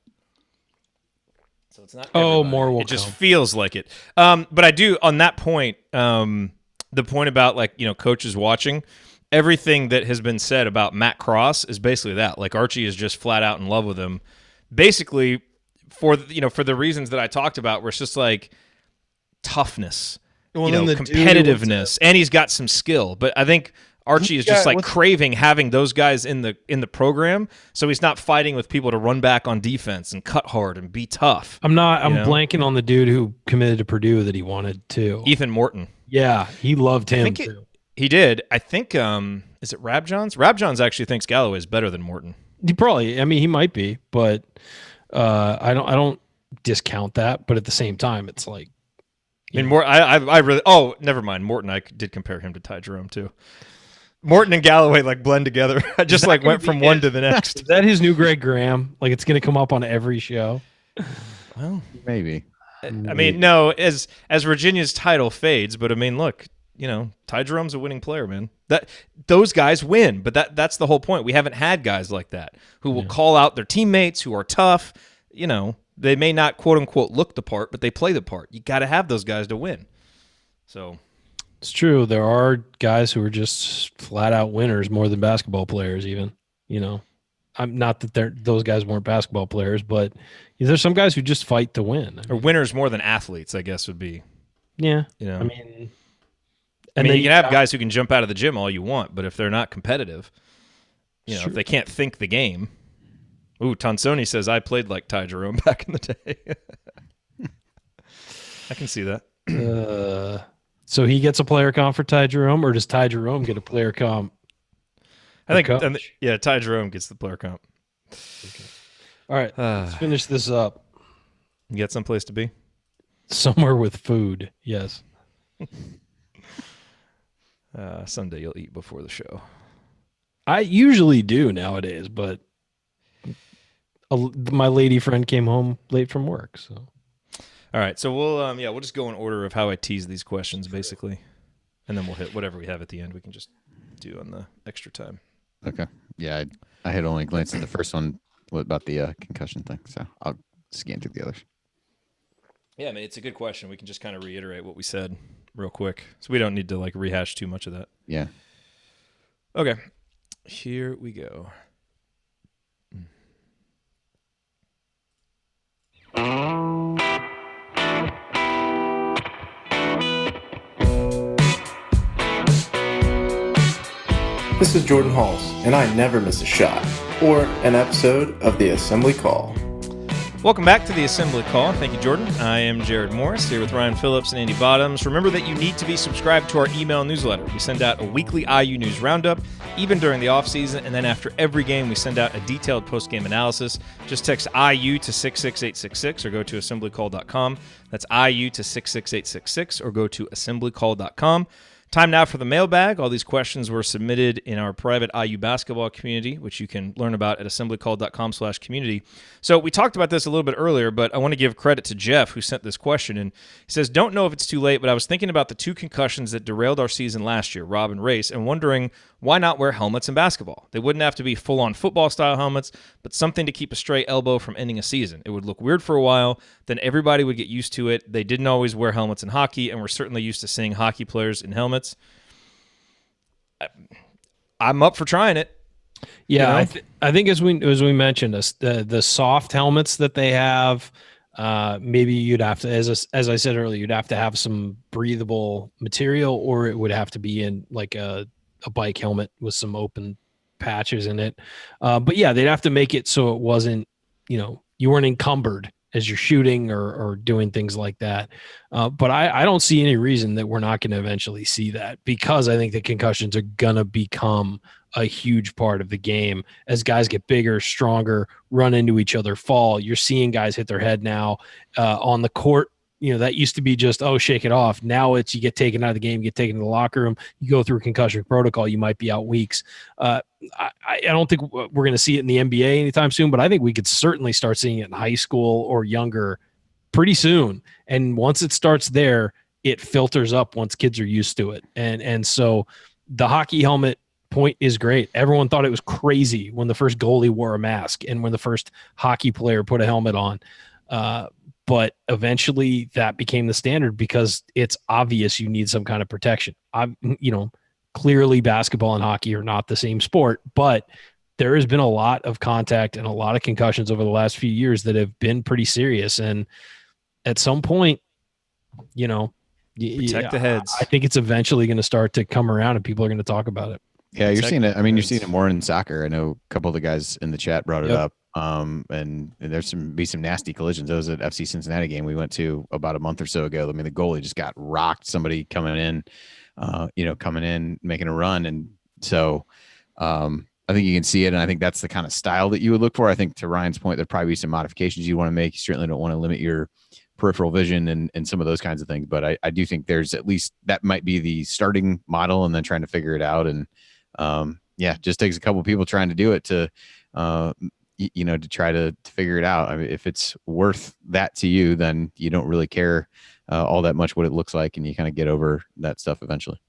Speaker 1: So it's not.
Speaker 7: More will
Speaker 1: It just feels like it. But I do, on that point, the point about coaches watching, everything that has been said about Matt Cross is basically that. Like, Archie is just flat out in love with him, basically for the reasons that I talked about, where it's just like toughness, competitiveness, and he's got some skill. But I think Archie is just craving having those guys in the program, so he's not fighting with people to run back on defense and cut hard and be tough.
Speaker 7: I'm blanking on the dude who committed to Purdue that he wanted to.
Speaker 1: Ethan Morton.
Speaker 7: Yeah, he loved him too.
Speaker 1: He did. I think is it Rabjohns? Rabjohns actually thinks Galloway is better than Morton.
Speaker 7: He might be, but I don't discount that. But at the same time, it's like,
Speaker 1: I really. Oh, never mind. Morton, I did compare him to Ty Jerome too. Morton and Galloway blend together. I just went from one to the next.
Speaker 7: Is that his new Greg Graham? It's going to come up on every show.
Speaker 6: Well, maybe.
Speaker 1: No. As Virginia's title fades, but look, Ty Jerome's a winning player, man. Those guys win, but that's the whole point. We haven't had guys like that who will call out their teammates, who are tough. They may not quote unquote look the part, but they play the part. You got to have those guys to win. So.
Speaker 7: It's true. There are guys who are just flat out winners more than basketball players even, I'm not that those guys weren't basketball players, but there's some guys who just fight to win.
Speaker 1: Or winners more than athletes, I guess would be.
Speaker 7: Yeah.
Speaker 1: I mean, you can have guys who can jump out of the gym all you want, but if they're not competitive, if they can't think the game. Ooh, Tonsoni says, I played like Ty Jerome back in the day. I can see that.
Speaker 7: So he gets a player comp for Ty Jerome, or does Ty Jerome get a player comp?
Speaker 1: I think, Ty Jerome gets the player comp.
Speaker 7: Okay. All right, let's finish this up.
Speaker 1: You got someplace to be?
Speaker 7: Somewhere with food, yes.
Speaker 1: Someday you'll eat before the show.
Speaker 7: I usually do nowadays, but my lady friend came home late from work. So,
Speaker 1: all right. So we'll just go in order of how I tease these questions, basically, and then we'll hit whatever we have at the end. We can just do on the extra time.
Speaker 6: Okay. Yeah, I had only glanced at the first one about the concussion thing, so I'll scan through the others.
Speaker 1: Yeah, I mean, it's a good question. We can just kind of reiterate what we said real quick, so we don't need to rehash too much of that.
Speaker 6: Yeah.
Speaker 1: Okay. Here we go.
Speaker 10: This is Jordan Halls, and I never miss a shot or an episode of the Assembly Call.
Speaker 1: Welcome back to the Assembly Call. Thank you, Jordan. I am Jared Morris here with Ryan Phillips and Andy Bottoms. Remember that you need to be subscribed to our email newsletter. We send out a weekly IU news roundup, even during the offseason, and then after every game, we send out a detailed post-game analysis. Just text IU to 66866 or go to assemblycall.com. That's IU to 66866 or go to assemblycall.com. Time now for the mailbag. All these questions were submitted in our private IU basketball community, which you can learn about at assemblycall.com/community. So we talked about this a little bit earlier, but I want to give credit to Jeff, who sent this question. And he says, don't know if it's too late, but I was thinking about the 2 concussions that derailed our season last year, Rob and Race, and wondering why not wear helmets in basketball? They wouldn't have to be full-on football-style helmets, but something to keep a stray elbow from ending a season. It would look weird for a while, then everybody would get used to it. They didn't always wear helmets in hockey, and we're certainly used to seeing hockey players in helmets. I'm up for trying it.
Speaker 7: Yeah, I think as we mentioned, the soft helmets that they have, maybe you'd have to, as I said earlier, you'd have to have some breathable material, or it would have to be in like a bike helmet with some open patches in it. But yeah, they'd have to make it so it wasn't, you weren't encumbered as you're shooting or doing things like that. But I don't see any reason that we're not going to eventually see that, because I think the concussions are going to become a huge part of the game as guys get bigger, stronger, run into each other, fall. You're seeing guys hit their head now on the court. That used to be just, shake it off. Now it's you get taken out of the game, you get taken to the locker room, you go through concussion protocol, you might be out weeks. I don't think we're going to see it in the NBA anytime soon, but I think we could certainly start seeing it in high school or younger pretty soon. And once it starts there, it filters up once kids are used to it. And so the hockey helmet point is great. Everyone thought it was crazy when the first goalie wore a mask and when the first hockey player put a helmet on. But eventually that became the standard because it's obvious you need some kind of protection. Clearly basketball and hockey are not the same sport, but there has been a lot of contact and a lot of concussions over the last few years that have been pretty serious. And at some point,
Speaker 1: protect the heads.
Speaker 7: I think it's eventually going to start to come around and people are going to talk about it.
Speaker 6: Yeah, you're seeing it. I mean, you're seeing it more in soccer. I know a couple of the guys in the chat brought it up. And there's some nasty collisions. Those at FC Cincinnati game we went to about a month or so ago. I mean, the goalie just got rocked. Somebody coming in, making a run. And so I think you can see it. And I think that's the kind of style that you would look for. I think to Ryan's point, there'd probably be some modifications you want to make. You certainly don't want to limit your peripheral vision and some of those kinds of things. But I do think there's at least that might be the starting model and then trying to figure it out. And just takes a couple of people trying to do it to try to figure it out. I mean, if it's worth that to you, then you don't really care all that much what it looks like, and you kind of get over that stuff eventually.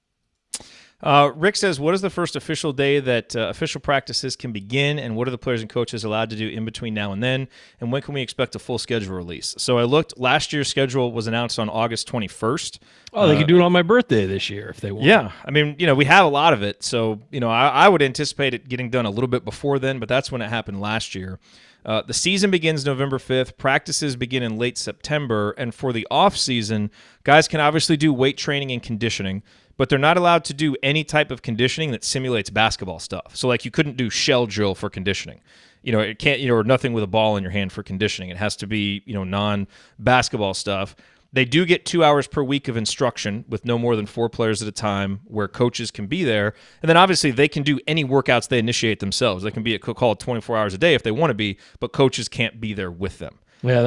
Speaker 1: Rick says, what is the first official day that official practices can begin, and what are the players and coaches allowed to do in between now and then, and when can we expect a full schedule release? So I looked, last year's schedule was announced on August 21st.
Speaker 7: Oh, they could do it on my birthday this year if they want.
Speaker 1: Yeah. I mean, we have a lot of it, so, I would anticipate it getting done a little bit before then, but that's when it happened last year. The season begins November 5th. Practices begin in late September, and for the off season, guys can obviously do weight training and conditioning. but they're not allowed to do any type of conditioning that simulates basketball stuff. So, like, you couldn't do shell drill for conditioning. It can't, or nothing with a ball in your hand for conditioning. It has to be, non-basketball stuff. They do get 2 hours per week of instruction with no more than 4 players at a time where coaches can be there. And then obviously they can do any workouts they initiate themselves. They can be at call 24 hours a day if they want to be, but coaches can't be there with them.
Speaker 7: Yeah,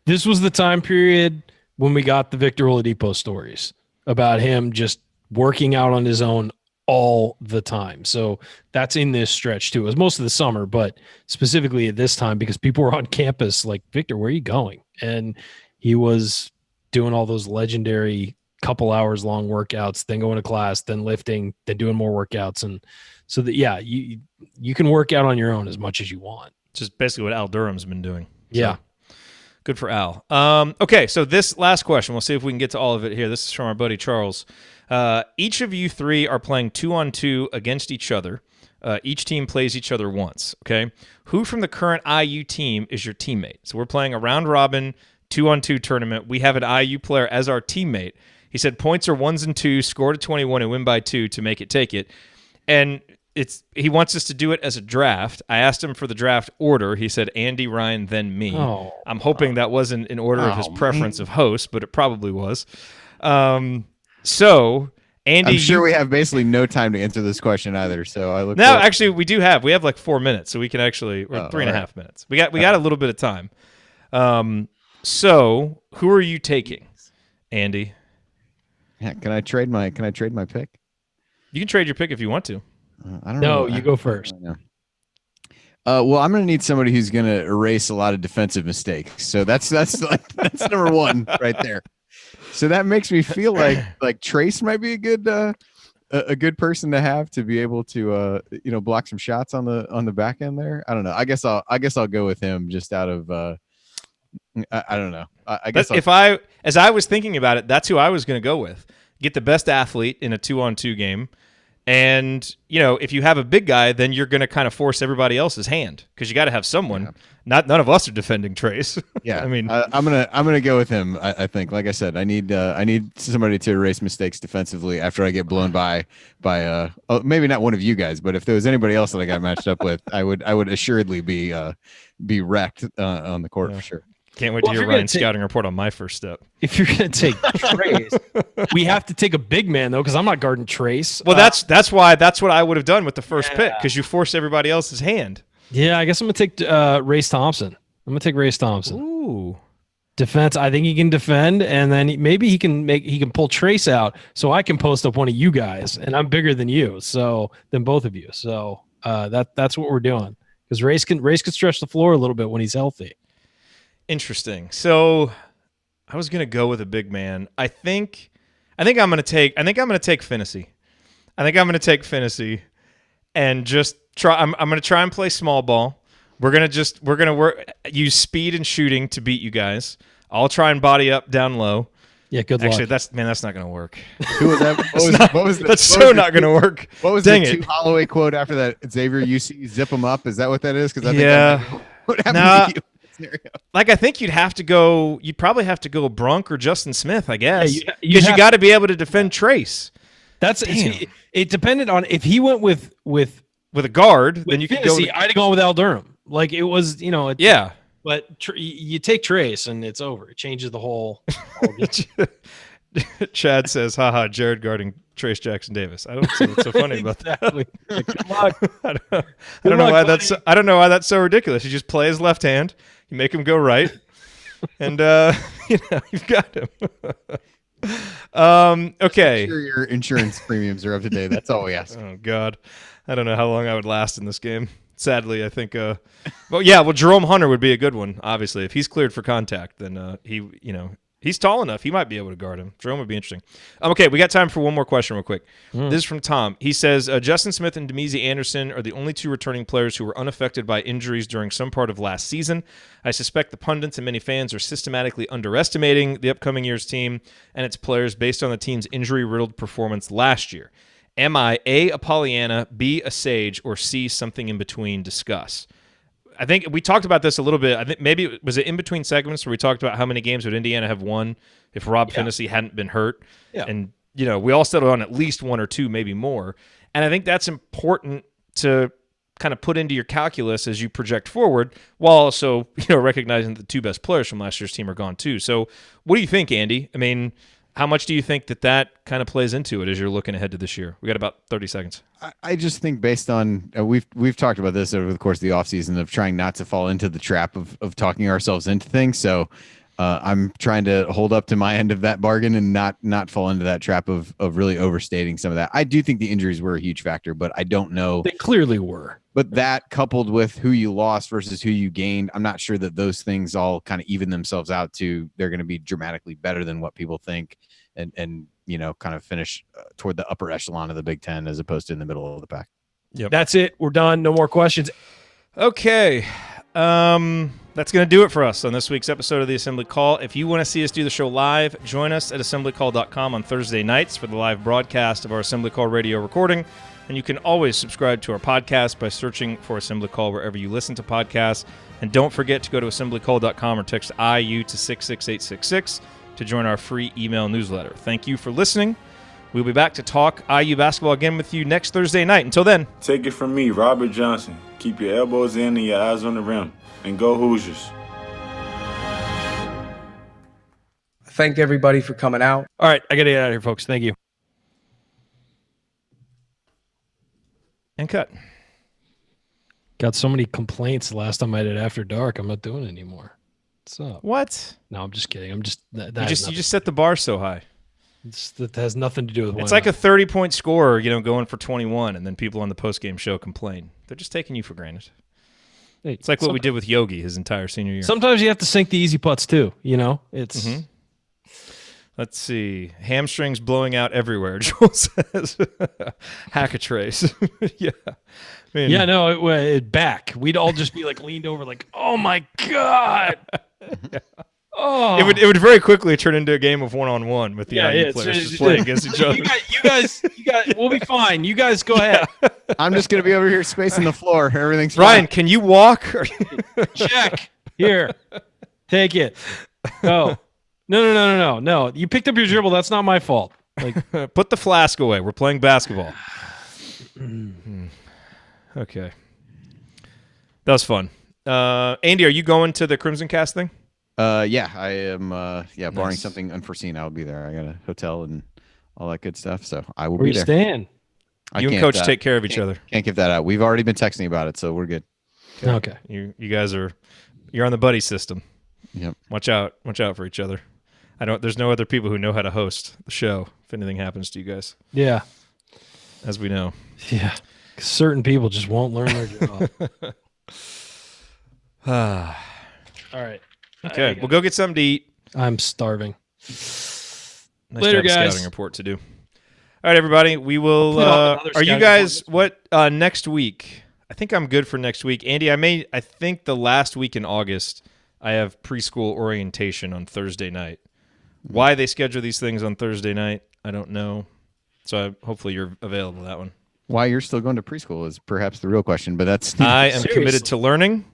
Speaker 7: this was the time period when we got the Victor Oladipo stories about him just working out on his own all the time. So that's in this stretch too. It was most of the summer, but specifically at this time because people were on campus like, Victor, where are you going? And he was doing all those legendary couple hours long workouts, then going to class, then lifting, then doing more workouts. And so that, yeah, you can work out on your own as much as you want.
Speaker 1: Just basically what Al Durham's been doing.
Speaker 7: Yeah.
Speaker 1: So, good for Al. Okay, so this last question, we'll see if we can get to all of it here. This is from our buddy Charles. Each of you 3 are playing 2-on-2 against each other. Each team plays each other once, okay? Who from the current IU team is your teammate? So we're playing a round-robin 2-on-2 tournament. We have an IU player as our teammate. He said points are 1s and 2s, score to 21 and win by 2 to make it take it. And he wants us to do it as a draft. I asked him for the draft order. He said Andy, Ryan, then me. I'm hoping that wasn't in order of his preference of host, but it probably was. So, Andy,
Speaker 6: I'm sure we have basically no time to answer this question either. So I look.
Speaker 1: No, actually, we do have. We have like 4 minutes, so we can actually, or 3.5 minutes. We got a little bit of time. So, who are you taking, Andy?
Speaker 6: Yeah, can I trade my pick?
Speaker 1: You can trade your pick if you want to.
Speaker 6: I don't know.
Speaker 7: No, you go first.
Speaker 6: Well, I'm going to need somebody who's going to erase a lot of defensive mistakes. So that's number 1 right there. So that makes me feel like Trace might be a good person to have to be able to block some shots on the back end there. I don't know. I guess I'll go with him just out of I don't know. I guess
Speaker 1: as I was thinking about it, that's who I was going to go with. Get the best athlete in a 2-on-2 game. And, if you have a big guy, then you're going to kind of force everybody else's hand because you got to have someone. Yeah. None of us are defending Trace. Yeah,
Speaker 6: I mean, I'm gonna go with him. I think, like I said, I need somebody to erase mistakes defensively after I get blown by maybe not one of you guys, but if there was anybody else that I got matched up with, I would assuredly be wrecked on the court for sure.
Speaker 1: Can't wait to hear Ryan's scouting report on my first step.
Speaker 7: If you're going to take Trace, we have to take a big man, though, because I'm not guarding Trace.
Speaker 1: Well, that's what I would have done with the first pick, because you force everybody else's hand.
Speaker 7: Yeah, I guess I'm going to take Race Thompson. I'm going to take Race Thompson.
Speaker 1: Ooh.
Speaker 7: Defense, I think he can defend, and then maybe he can pull Trace out so I can post up one of you guys, and I'm bigger than you, than both of you. So that's what we're doing, because Race can stretch the floor a little bit when he's healthy.
Speaker 1: Interesting. So I was gonna go with a big man. I think I'm gonna take Phinisee. I think I'm gonna take Phinisee and just try. I'm gonna try and play small ball. We're gonna use speed and shooting to beat you guys. I'll try and body up down low.
Speaker 7: Yeah, good luck.
Speaker 1: Actually, that's not gonna work.
Speaker 6: Who was that?
Speaker 1: That's not gonna work.
Speaker 6: What was the 2 Holloway quote after that? Xavier, you zip them up. Is that what that is? Because I think what happened to you? Scenario. Like, I think you'd probably have to go Brunk or Justin Smith, I guess, because you got to be able to defend Trace.
Speaker 7: It depended on if he went with
Speaker 1: a guard, then you could go.
Speaker 7: I'd have gone with Al Durham. Like, it was,
Speaker 1: yeah.
Speaker 7: But you take Trace and it's over. It changes the whole game.
Speaker 1: Chad says, haha, Jared guarding Trace Jackson Davis. I don't see what's so funny about that.
Speaker 7: Good luck.
Speaker 1: I don't know why that's so ridiculous. You just play his left hand, you make him go right, and you've got him. Okay.
Speaker 6: I'm sure your insurance premiums are up to date. That's all we ask.
Speaker 1: Oh God, I don't know how long I would last in this game. Sadly, I think. Well, Jerome Hunter would be a good one. Obviously, if he's cleared for contact, then he's tall enough. He might be able to guard him. Jerome would be interesting. Okay, we got time for one more question real quick. This is from Tom. He says, Justin Smith and Demezie Anderson are the only 2 returning players who were unaffected by injuries during some part of last season. I suspect the pundits and many fans are systematically underestimating the upcoming year's team and its players based on the team's injury-riddled performance last year. Am I A, Pollyanna, B, a sage, or C, something in between? Discuss. I think we talked about this a little bit. I think maybe was it in between segments where we talked about how many games would Indiana have won if Rob Phinisee hadn't been hurt.
Speaker 7: Yeah.
Speaker 1: And we all settled on at least one or two, maybe more. And I think that's important to kind of put into your calculus as you project forward, while also, recognizing that the two best players from last year's team are gone too. So what do you think, Andy? I mean, how much do you think that kind of plays into it as you're looking ahead to this year? We got about 30 seconds.
Speaker 6: I just think based on we've talked about this over the course of the offseason of trying not to fall into the trap of talking ourselves into things. So I'm trying to hold up to my end of that bargain and not fall into that trap of really overstating some of that. I do think the injuries were a huge factor, but I don't know.
Speaker 7: They clearly were.
Speaker 6: But that coupled with who you lost versus who you gained, I'm not sure that those things all kind of even themselves out to they're going to be dramatically better than what people think and kind of finish toward the upper echelon of the Big Ten as opposed to in the middle of the pack.
Speaker 7: Yep. That's it. We're done. No more questions.
Speaker 1: Okay. That's going to do it for us on this week's episode of the Assembly Call. If you want to see us do the show live, join us at assemblycall.com on Thursday nights for the live broadcast of our Assembly Call radio recording. And you can always subscribe to our podcast by searching for Assembly Call wherever you listen to podcasts. And don't forget to go to assemblycall.com or text IU to 66866 to join our free email newsletter. Thank you for listening. We'll be back to talk IU basketball again with you next Thursday night. Until then.
Speaker 5: Take it from me, Robert Johnson. Keep your elbows in and your eyes on the rim. And go Hoosiers.
Speaker 11: Thank everybody for coming out.
Speaker 7: All right, I got to get out of here, folks. Thank you.
Speaker 1: And cut.
Speaker 7: Got so many complaints the last time I did After Dark. I'm not doing it anymore. What's up?
Speaker 1: What?
Speaker 7: No, I'm just kidding. I'm just
Speaker 1: you just set the bar so high.
Speaker 7: That has nothing to do with.
Speaker 1: It's like a 30-point scorer, going for 21, and then people on the post-game show complain. They're just taking you for granted.
Speaker 7: Hey,
Speaker 1: it's like what we did with Yogi his entire senior year.
Speaker 7: Sometimes you have to sink the easy putts too. It's.
Speaker 1: Mm-hmm. Let's see. Hamstrings blowing out everywhere, Joel says. Hack a trace. Yeah.
Speaker 7: Back. We'd all just be like leaned over like, oh my God.
Speaker 1: Yeah.
Speaker 7: Oh.
Speaker 1: It would very quickly turn into a game of one-on-one with the IU players just playing against each other.
Speaker 7: You guys, we'll be fine. You guys go ahead.
Speaker 6: I'm just going to be over here spacing the floor. Everything's
Speaker 1: Ryan,
Speaker 6: fine.
Speaker 1: can you walk?
Speaker 7: Check. Here. Take it. Go. No. You picked up your dribble. That's not my fault.
Speaker 1: Put the flask away. We're playing basketball. Okay. That was fun. Andy, are you going to the Crimson Cast thing?
Speaker 6: Yeah, I am. Barring
Speaker 1: Nice.
Speaker 6: something unforeseen, I'll be there. I got a hotel and all that good stuff, so I will
Speaker 7: Where
Speaker 6: be
Speaker 7: you
Speaker 6: there.
Speaker 7: staying?
Speaker 1: You and Coach take care of each other.
Speaker 6: Can't give that out. We've already been texting about it, so we're good.
Speaker 7: Okay.
Speaker 1: You guys you're on the buddy system.
Speaker 6: Yep.
Speaker 1: Watch out for each other. There's no other people who know how to host the show if anything happens to you guys.
Speaker 7: Yeah.
Speaker 1: As we know.
Speaker 7: Yeah. Certain people just won't learn their job. All right.
Speaker 1: Okay, we'll go get something to eat.
Speaker 7: I'm starving.
Speaker 1: Nice
Speaker 7: Later,
Speaker 1: to have a
Speaker 7: guys.
Speaker 1: scouting report to do. All right, everybody. We will.
Speaker 7: I'll put up another
Speaker 1: Are you
Speaker 7: scouting
Speaker 1: guys
Speaker 7: report
Speaker 1: next week? I think I'm good for next week. Andy, I think the last week in August, I have preschool orientation on Thursday night. Why they schedule these things on Thursday night, I don't know. So hopefully you're available that one.
Speaker 6: Why you're still going to preschool is perhaps the real question, but that's
Speaker 1: I am committed to learning.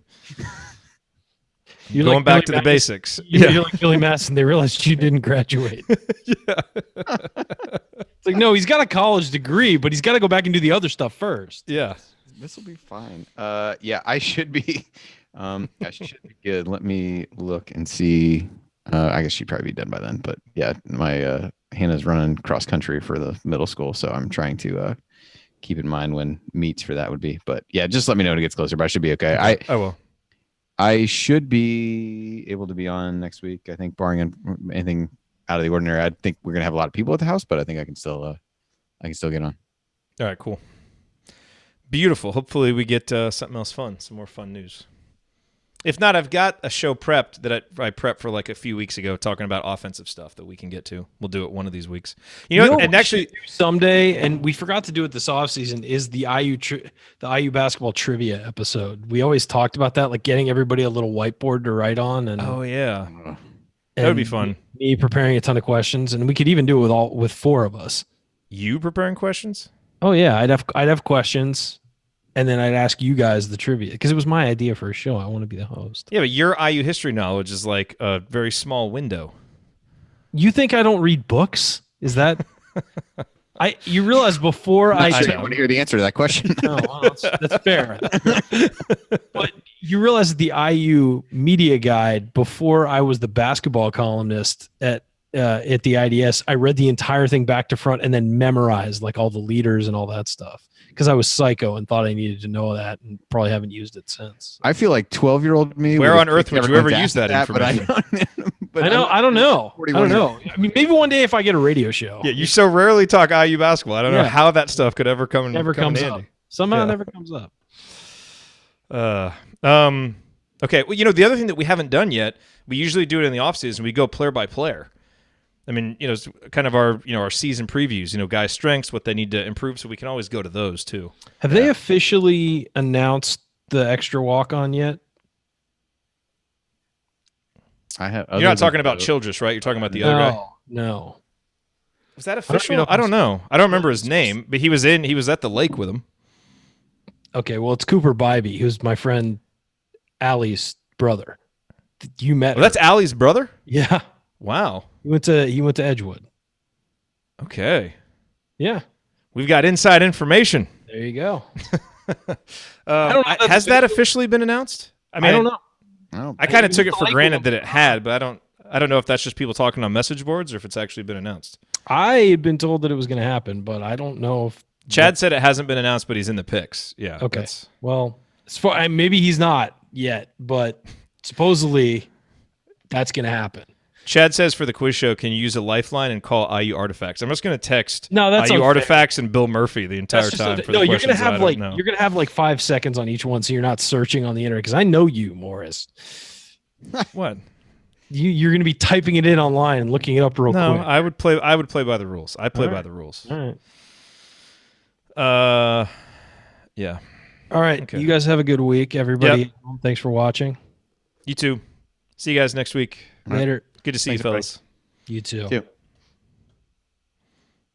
Speaker 7: You're
Speaker 1: going
Speaker 7: like
Speaker 1: back
Speaker 7: Billy
Speaker 1: to the
Speaker 7: Madison.
Speaker 1: basics.
Speaker 7: You're like Billy Madison. They realized you didn't graduate.
Speaker 1: Yeah.
Speaker 7: It's like, no, he's got a college degree, but he's got to go back and do the other stuff first.
Speaker 1: Yeah.
Speaker 6: This will be fine. Yeah, I should be. I should be good. Let me look and see. I guess she'd probably be done by then. But yeah, my Hannah's running cross country for the middle school, so I'm trying to keep in mind when meets for that would be. But yeah, just let me know when it gets closer. But I should be okay.
Speaker 1: I will.
Speaker 6: I should be able to be on next week. I think, barring anything out of the ordinary. I think we're gonna have a lot of people at the house, but I think I can still get on.
Speaker 1: All right, cool. Beautiful. Hopefully we get something else fun, some more fun news. If not, I've got a show prepped that I prepped for like a few weeks ago talking about offensive stuff that we can get to. We'll do it one of these weeks. You know and actually
Speaker 7: someday, and we forgot to do it this offseason, is the IU basketball trivia episode. We always talked about that, like getting everybody a little whiteboard to write on. And
Speaker 1: oh yeah, that would be fun.
Speaker 7: Me preparing a ton of questions, and we could even do it with four of us.
Speaker 1: You preparing questions?
Speaker 7: Oh yeah, I'd have questions. And then I'd ask you guys the trivia because it was my idea for a show. I want to be the host.
Speaker 1: Yeah, but your IU history knowledge is like a very small window.
Speaker 7: You think I don't read books? Is that You realize before I
Speaker 6: want to hear the answer to that question.
Speaker 7: No, well, that's fair. But you realize that the IU media guide, before I was the basketball columnist at the IDS, I read the entire thing back to front and then memorized like all the leaders and all that stuff because I was psycho and thought I needed to know that, and probably haven't used it since.
Speaker 6: I feel like 12-year-old me.
Speaker 1: Where on earth would you ever use that information?
Speaker 6: But
Speaker 7: I don't know. I don't know. I mean, maybe one day if I get a radio show.
Speaker 1: Yeah, you so rarely talk IU basketball. I don't know how that stuff could ever come.
Speaker 7: Never
Speaker 1: come
Speaker 7: comes
Speaker 1: in
Speaker 7: up.
Speaker 1: handy.
Speaker 7: Somehow, it never comes up.
Speaker 1: Okay. Well, the other thing that we haven't done yet, we usually do it in the offseason. We go player by player. I mean, it's kind of our season previews. Guys' strengths, what they need to improve, so we can always go to those too.
Speaker 7: Have they officially announced the extra walk-on yet?
Speaker 6: I have.
Speaker 1: You're not talking about Childress, right? You're talking about the other guy.
Speaker 7: No.
Speaker 1: Was that official? I don't know. I don't remember his name, but he was at the lake with him.
Speaker 7: Okay, well, it's Cooper Bybee, who's my friend Allie's brother. You met
Speaker 1: that's Allie's brother?
Speaker 7: Yeah.
Speaker 1: Wow.
Speaker 7: He went to Edgewood.
Speaker 1: Okay.
Speaker 7: Yeah.
Speaker 1: We've got inside information.
Speaker 7: There you go.
Speaker 1: I don't know, has that officially been announced? I mean,
Speaker 7: I don't know.
Speaker 1: I kind of took it for granted that it had, but I don't know if that's just people talking on message boards or if it's actually been announced.
Speaker 7: I had been told that it was going to happen, but I don't know if
Speaker 1: Chad said it hasn't been announced, but he's in the picks. Yeah.
Speaker 7: Okay. Well, maybe he's not yet, but supposedly that's going to happen.
Speaker 1: Chad says for the quiz show, can you use a lifeline and call IU Artifacts? I'm just going to text IU
Speaker 7: unfair.
Speaker 1: Artifacts and Bill Murphy the entire time. For the
Speaker 7: you're going to have
Speaker 1: know.
Speaker 7: you're going to have like 5 seconds on each one, so you're not searching on the internet. Because I know you, Morris.
Speaker 1: What?
Speaker 7: You're going to be typing it in online and looking it up real quick.
Speaker 1: No, I would play by the rules. I play by the rules.
Speaker 7: All right.
Speaker 1: Yeah.
Speaker 7: All right. Okay. You guys have a good week, everybody. Yep. Thanks for watching.
Speaker 1: You too. See you guys next week.
Speaker 7: Later.
Speaker 1: Good to see you, fellas.
Speaker 7: You too.
Speaker 6: Too.